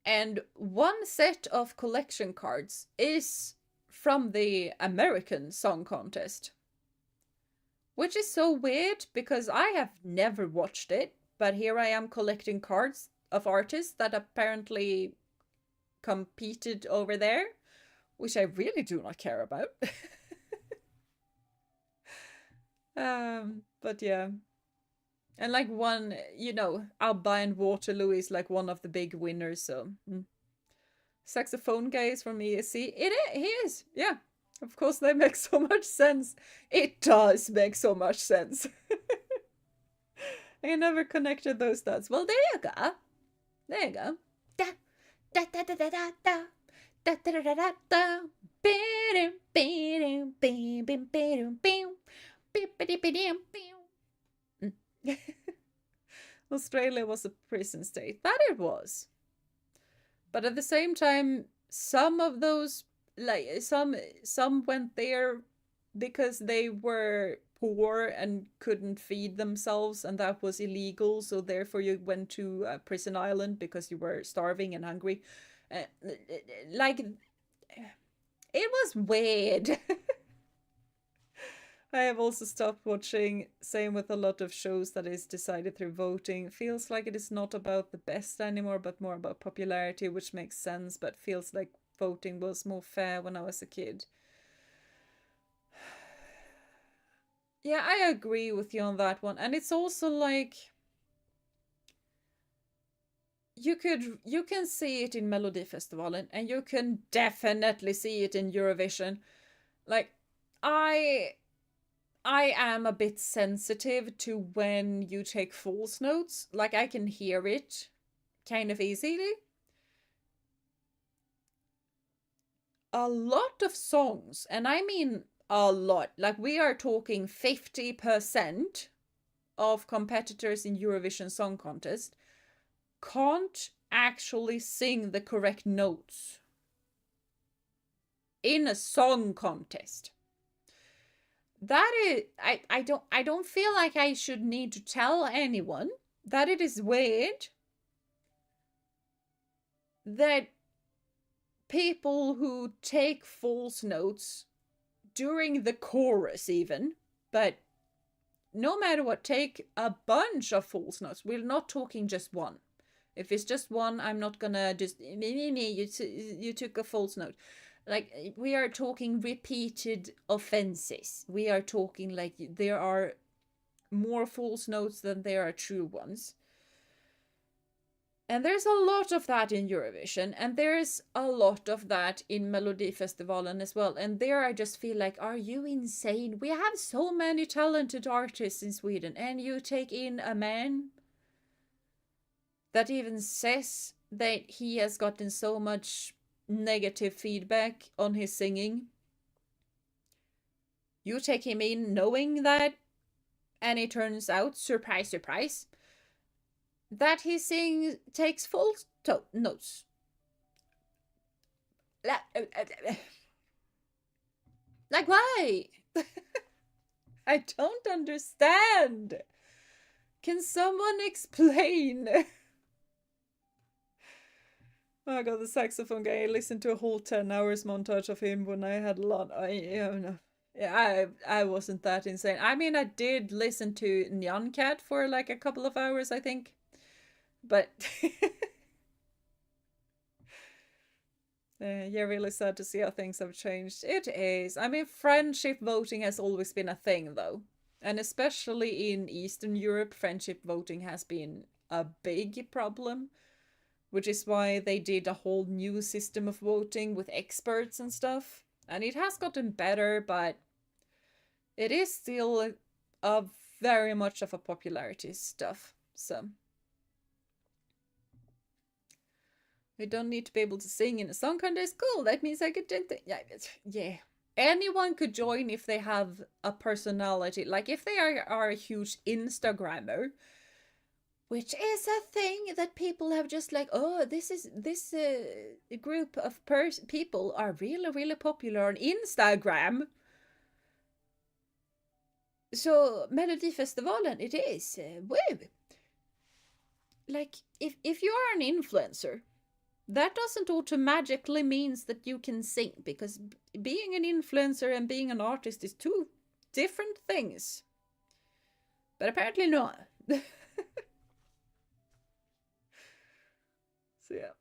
And one set of collection cards is from the American Song Contest. Which is so weird, because I have never watched it, but here I am collecting cards of artists that apparently competed over there, which I really do not care about. But yeah. And like one, Abba and Waterloo is like one of the big winners, so... Saxophone guy is from ESC. He is, yeah. Of course, they make so much sense. It does make so much sense. I never connected those dots. Well, there you go. There you go. Da da da da da da da da da da da da. Australia was a prison state. That it was. But at the same time, some of those, like some went there because they were poor and couldn't feed themselves, and that was illegal. So therefore, you went to prison island because you were starving and hungry. Like, it was weird. I have also stopped watching, same with a lot of shows that is decided through voting. Feels like it is not about the best anymore, but more about popularity, which makes sense, but feels like voting was more fair when I was a kid. Yeah, I agree with you on that one. And it's also like... You can see it in Melodifestivalen, and you can definitely see it in Eurovision. Like, I am a bit sensitive to when you take false notes. Like, I can hear it kind of easily. A lot of songs, and I mean a lot, like we are talking 50% of competitors in Eurovision Song Contest can't actually sing the correct notes in a song contest. That is, I don't feel like I should need to tell anyone that it is weird that people who take false notes during the chorus even, but no matter what, take a bunch of false notes. We're not talking just one. If it's just one, I'm not gonna just, you took a false note. Like, we are talking repeated offenses. We are talking like there are more false notes than there are true ones. And there's a lot of that in Eurovision, and there's a lot of that in Melodifestivalen as well. And there I just feel like, are you insane? We have so many talented artists in Sweden, and you take in a man that even says that he has gotten so much negative feedback on his singing. You take him in knowing that, and it turns out, surprise, surprise, that he takes full notes. Like, why? I don't understand. Can someone explain? Oh god, the saxophone guy. I listened to a whole 10 hours montage of him when I had a lot. I wasn't that insane. I mean, I did listen to Nyan Cat for like a couple of hours, I think. But yeah, really sad to see how things have changed. It is. I mean, friendship voting has always been a thing, though. And especially in Eastern Europe, friendship voting has been a big problem, which is why they did a whole new system of voting with experts and stuff. And it has gotten better, but it is still a very much of a popularity stuff. So we don't need to be able to sing in a song contest. Cool, that means I could do yeah. Anyone could join if they have a personality. Like if they are a huge Instagrammer, which is a thing that people have just like, oh, this group of people are really, really popular on Instagram. So Melodifestivalen, it is. Woo! Like, if you are an influencer, that doesn't automatically means that you can sing, because being an influencer and being an artist is two different things. But apparently not. So yeah.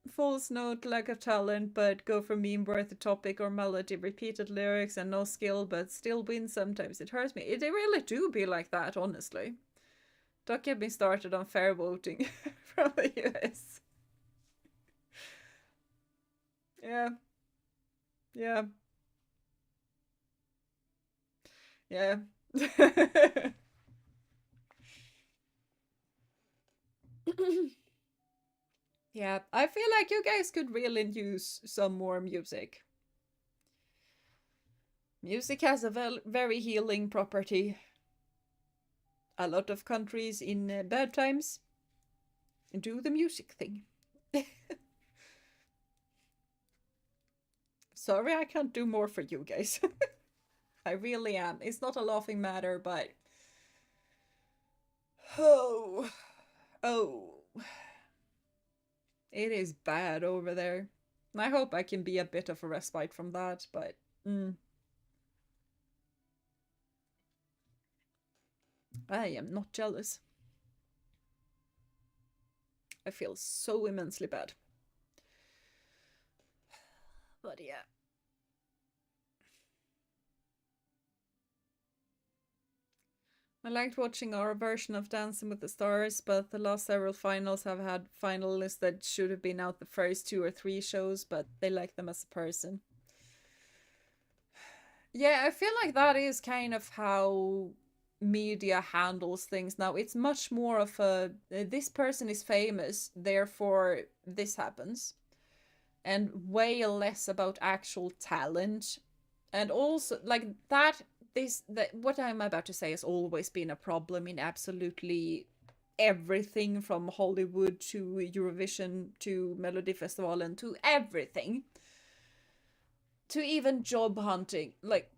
False note, lack of talent, but go for meme worth a topic or melody, repeated lyrics and no skill, but still win sometimes. It hurts me. They really do be like that, honestly. Don't get me started on fair voting from the US. Yeah. Yeah. Yeah. Yeah, I feel like you guys could really use some more music. Music has a very healing property. A lot of countries in bad times do the music thing. Sorry, I can't do more for you guys. I really am. It's not a laughing matter, but... Oh. Oh. It is bad over there. I hope I can be a bit of a respite from that, but... I am not jealous. I feel so immensely bad. But yeah. I liked watching our version of Dancing with the Stars, but the last several finals have had finalists that should have been out the first 2 or 3 shows, but they like them as a person. Yeah, I feel like that is kind of how media handles things now. It's much more of a, this person is famous, therefore this happens. And way less about actual talent. And also, like, that what I'm about to say has always been a problem in absolutely everything, from Hollywood to Eurovision to Melodifestivalen to everything, to even job hunting. Like,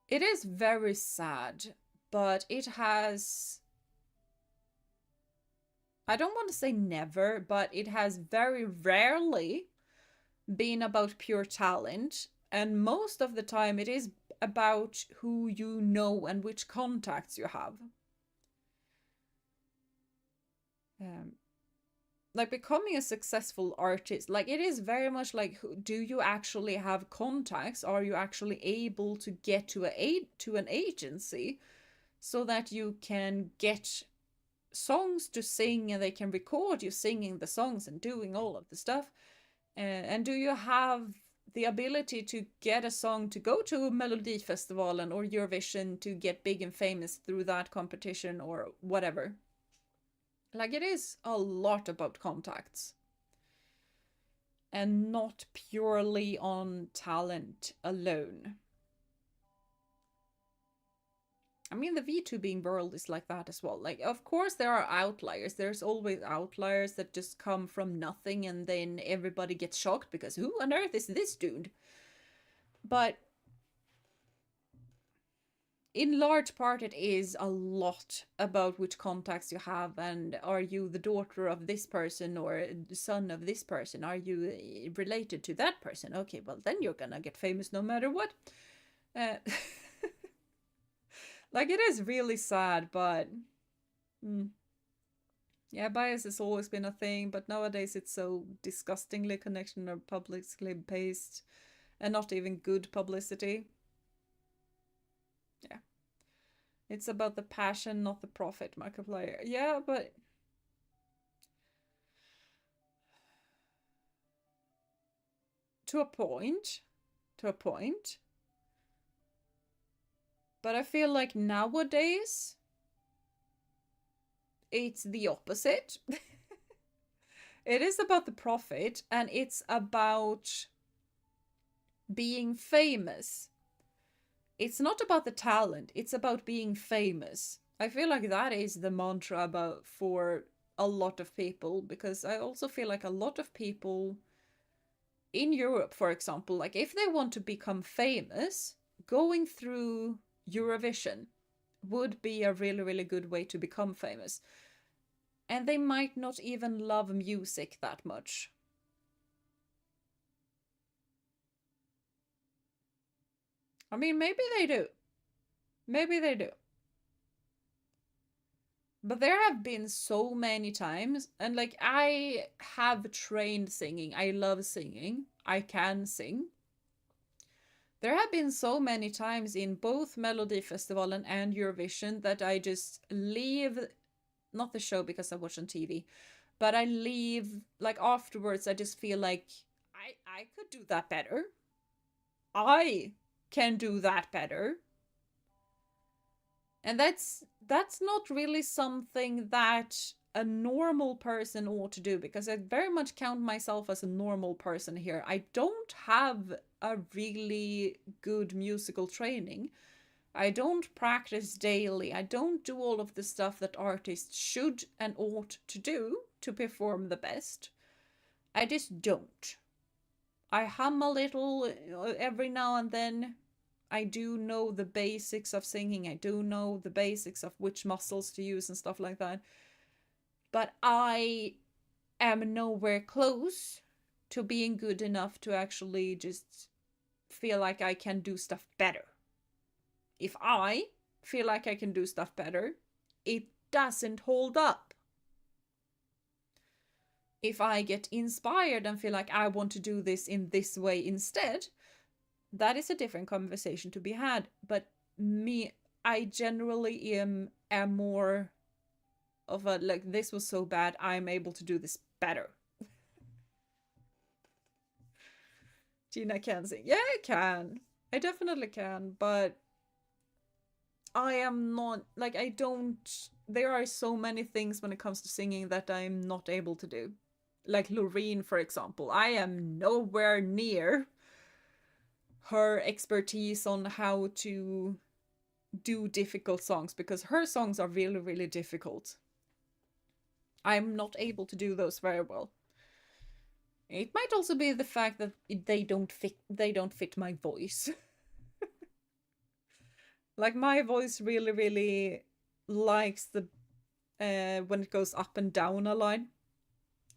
it is very sad, but it has, I don't want to say never, but it has very rarely been about pure talent, and most of the time it is about who you know and which contacts you have. like becoming a successful artist, like it is very much like, do you actually have contacts? Are you actually able to get to an agency so that you can get songs to sing and they can record you singing the songs and doing all of the stuff? And do you have the ability to get a song to go to Melodifestivalen or Eurovision to get big and famous through that competition or whatever? Like, it is a lot about contacts and not purely on talent alone. I mean, the VTubing world is like that as well. Like, of course, there are outliers. There's always outliers that just come from nothing and then everybody gets shocked because who on earth is this dude? But in large part, it is a lot about which contacts you have, and are you the daughter of this person or the son of this person? Are you related to that person? Okay, well, then you're gonna get famous no matter what. Uh, like, it is really sad, but yeah, bias has always been a thing, but nowadays it's so disgustingly connected or publicly based and not even good publicity. Yeah. It's about the passion, not the profit, Markiplier. Yeah, but to a point. To a point. But I feel like nowadays it's the opposite. It is about the profit and it's about being famous. It's not about the talent, it's about being famous. I feel like that is the mantra about for a lot of people, because I also feel like a lot of people in Europe, for example, like if they want to become famous, going through Eurovision would be a really, really good way to become famous. And they might not even love music that much. I mean, maybe they do. Maybe they do. But there have been so many times, and like I have trained singing. I love singing. I can sing. There have been so many times in both Melodifestivalen and Eurovision that I just leave, not the show because I watch on TV, but I leave, like afterwards, I just feel like I could do that better. I can do that better. And that's not really something that a normal person ought to do, because I very much count myself as a normal person here. I don't have a really good musical training. I don't practice daily. I don't do all of the stuff that artists should and ought to do to perform the best. I just don't. I hum a little every now and then. I do know the basics of singing. I do know the basics of which muscles to use and stuff like that. But I am nowhere close to being good enough to actually just feel like I can do stuff better. If I feel like I can do stuff better, it doesn't hold up. If I get inspired and feel like I want to do this in this way instead, that is a different conversation to be had. But me, I generally am more of a like, this was so bad, I'm able to do this better. Gina can sing. Yeah, I can. I definitely can, but I am not like, I don't. There are so many things when it comes to singing that I'm not able to do. Like Loreen, for example, I am nowhere near her expertise on how to do difficult songs, because her songs are really, really difficult. I'm not able to do those very well. It might also be the fact that they don't fit my voice. Like my voice really, really likes the when it goes up and down a line.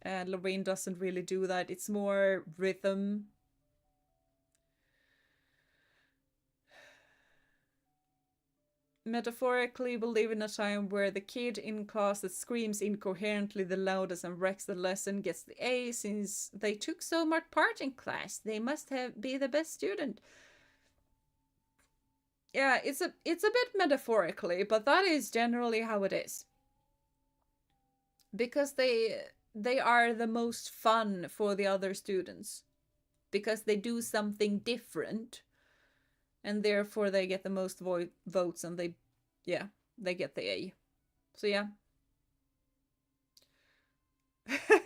Lorraine doesn't really do that. It's more rhythm. Metaphorically, we live in a time where the kid in class that screams incoherently the loudest and wrecks the lesson gets the A since they took so much part in class. They must have be the best student. Yeah, it's a bit metaphorically, but that is generally how it is. Because they are the most fun for the other students. Because they do something different, and therefore they get the most votes, and they get the A. So yeah.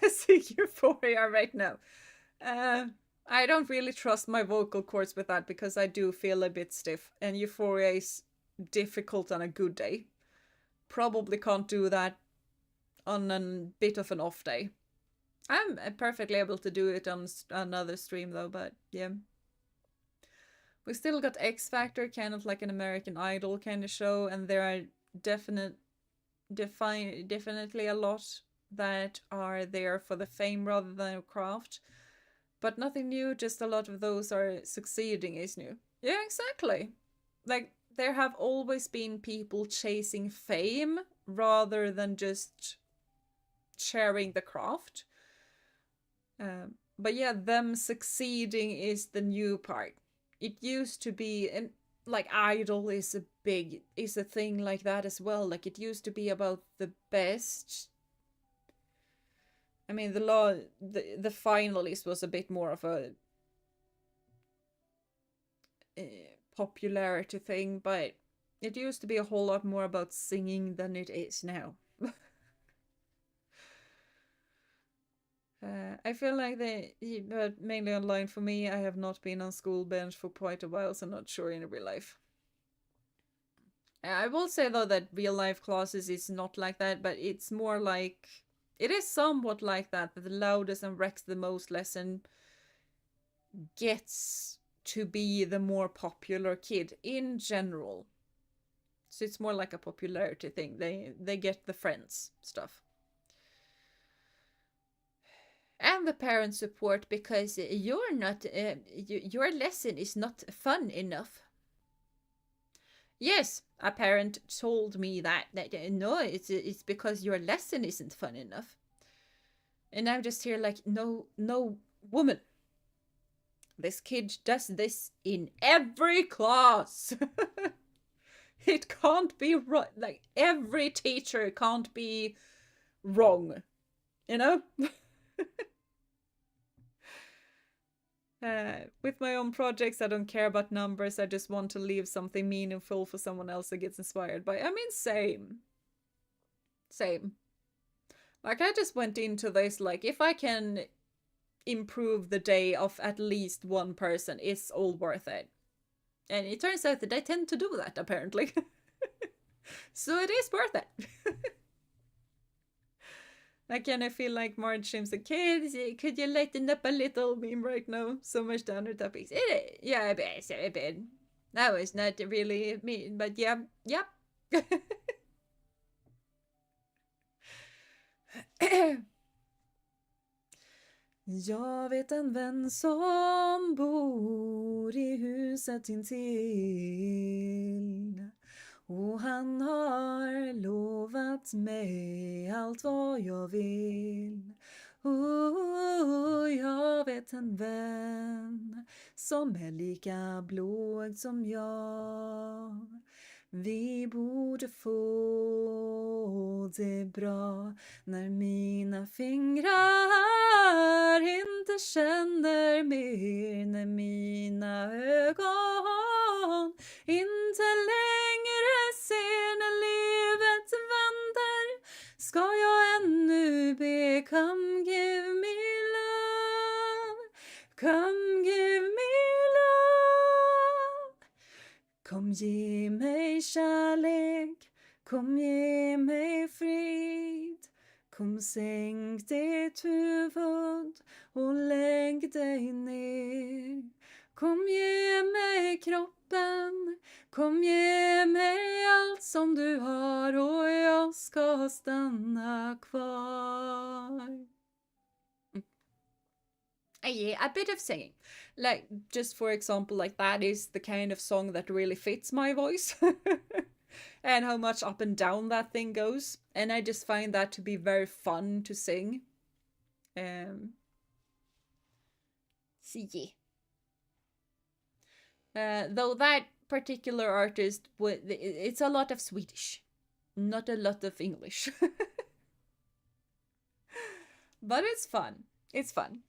See Euphoria right now. I don't really trust my vocal cords with that because I do feel a bit stiff, and Euphoria is difficult on a good day. Probably can't do that on a bit of an off day. I'm perfectly able to do it on another stream though, but yeah. We still got X Factor, kind of like an American Idol kind of show, and there are definitely a lot that are there for the fame rather than craft. But nothing new, just a lot of those are succeeding is new. Yeah, exactly. Like, there have always been people chasing fame rather than just sharing the craft. But yeah, them succeeding is the new part. It used to be, and like Idol is a thing like that as well. Like, it used to be about the best. I mean, the finalist was a bit more of a popularity thing, but it used to be a whole lot more about singing than it is now. I feel like but mainly online for me. I have not been on school bench for quite a while, so I'm not sure in real life. I will say though that real life classes is not like that, but it's more like it is somewhat like that. That the loudest and wrecks the most lesson gets to be the more popular kid in general. So it's more like a popularity thing. They get the friends stuff. And the parent support because you're not your lesson is not fun enough. Yes, a parent told me that no, it's because your lesson isn't fun enough. And I'm just here like no woman. This kid does this in every class. It can't be right. Like every teacher can't be wrong, you know. With my own projects, I don't care about numbers. I just want to leave something meaningful for someone else that gets inspired by. I mean, same. Like, I just went into this, like, if I can improve the day of at least one person, it's all worth it. And it turns out that I tend to do that, apparently. So it is worth it. I kind of feel like Marge seems like, kids, could you lighten up a little meme right now? So much downer topics. Yeah, a bit. That was not really me, but yeah. Jag vet en vän som bor i huset intill. Och han har lovat mig allt vad jag vill. Jag vet en vän som är lika blåögd som jag. Vi borde få det bra när mina fingrar inte känner mer, när mina ögon inte längre ser, när livet väntar ska jag ännu be, come give me love, come give me love. Kom ge mig kärlek, kom ge mig frid. Kom sänk ditt huvud och lägg dig ner. Kom ge mig kroppen, kom ge mig allt som du har och jag ska stanna kvar. Yeah, a bit of singing. Like, just for example, like that is the kind of song that really fits my voice. and how much up and down that thing goes. And I just find that to be very fun to sing. So yeah. Though that particular artist, it's a lot of Swedish, not a lot of English. But it's fun. It's fun.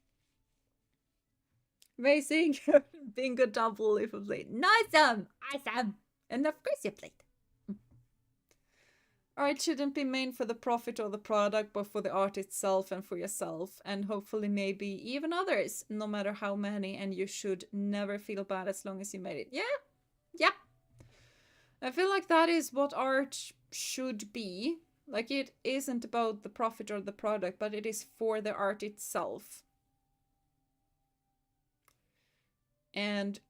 Amazing. Bingo double if I played. Awesome! Awesome! And of course you played. Art shouldn't be made for the profit or the product, but for the art itself and for yourself, and hopefully maybe even others, no matter how many, and you should never feel bad as long as you made it. Yeah? Yeah. I feel like that is what art should be. Like, it isn't about the profit or the product, but it is for the art itself. And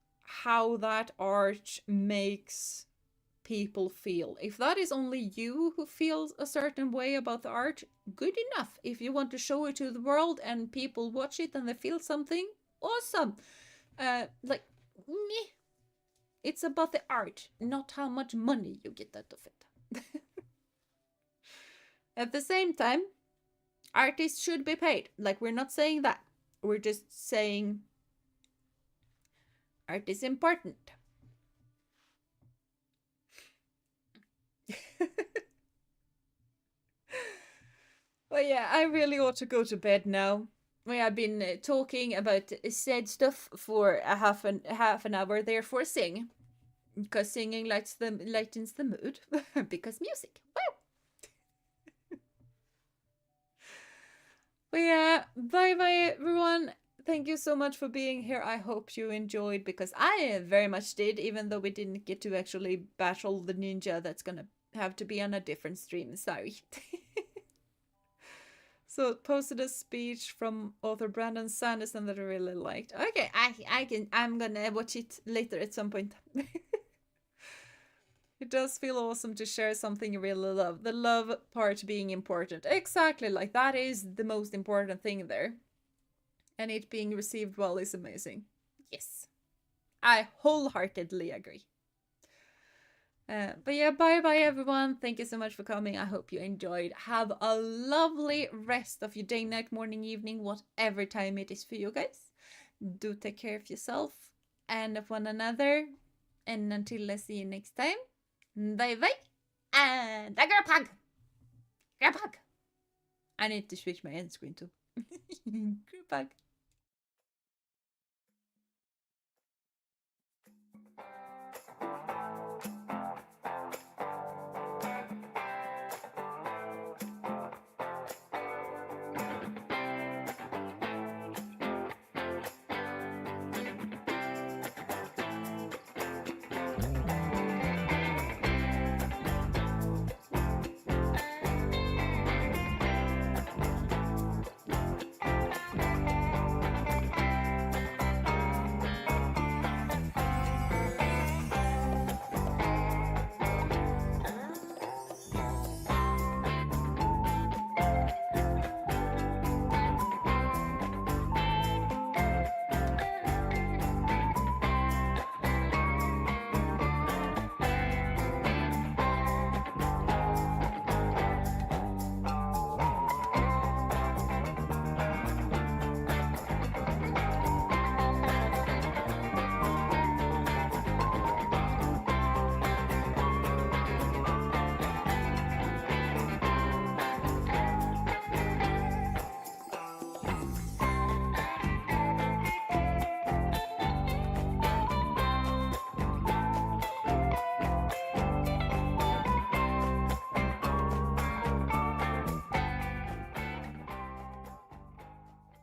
how that art makes people feel. If that is only you who feels a certain way about the art, good enough. If you want to show it to the world and people watch it and they feel something, awesome. Like, meh. It's about the art, not how much money you get out of it. At the same time, artists should be paid. Like, we're not saying that. We're just saying art is important. Well, yeah, I really ought to go to bed now. We have been talking about said stuff for a half an hour. Therefore, sing, because singing lightens the mood. Because music. Wow. But yeah, bye bye everyone. Thank you so much for being here. I hope you enjoyed, because I very much did, even though we didn't get to actually battle the ninja. That's gonna have to be on a different stream. Sorry. So posted a speech from author Brandon Sanderson that I really liked. Okay, I'm gonna watch it later at some point. It does feel awesome to share something you really love. The love part being important. Exactly, like that is the most important thing there. And it being received well is amazing. Yes. I wholeheartedly agree. But yeah, bye bye everyone. Thank you so much for coming. I hope you enjoyed. Have a lovely rest of your day, night, morning, evening, whatever time it is for you guys. Do take care of yourself and of one another. And until I see you next time, bye bye. And a group hug. Group hug. I need to switch my end screen too. Group hug.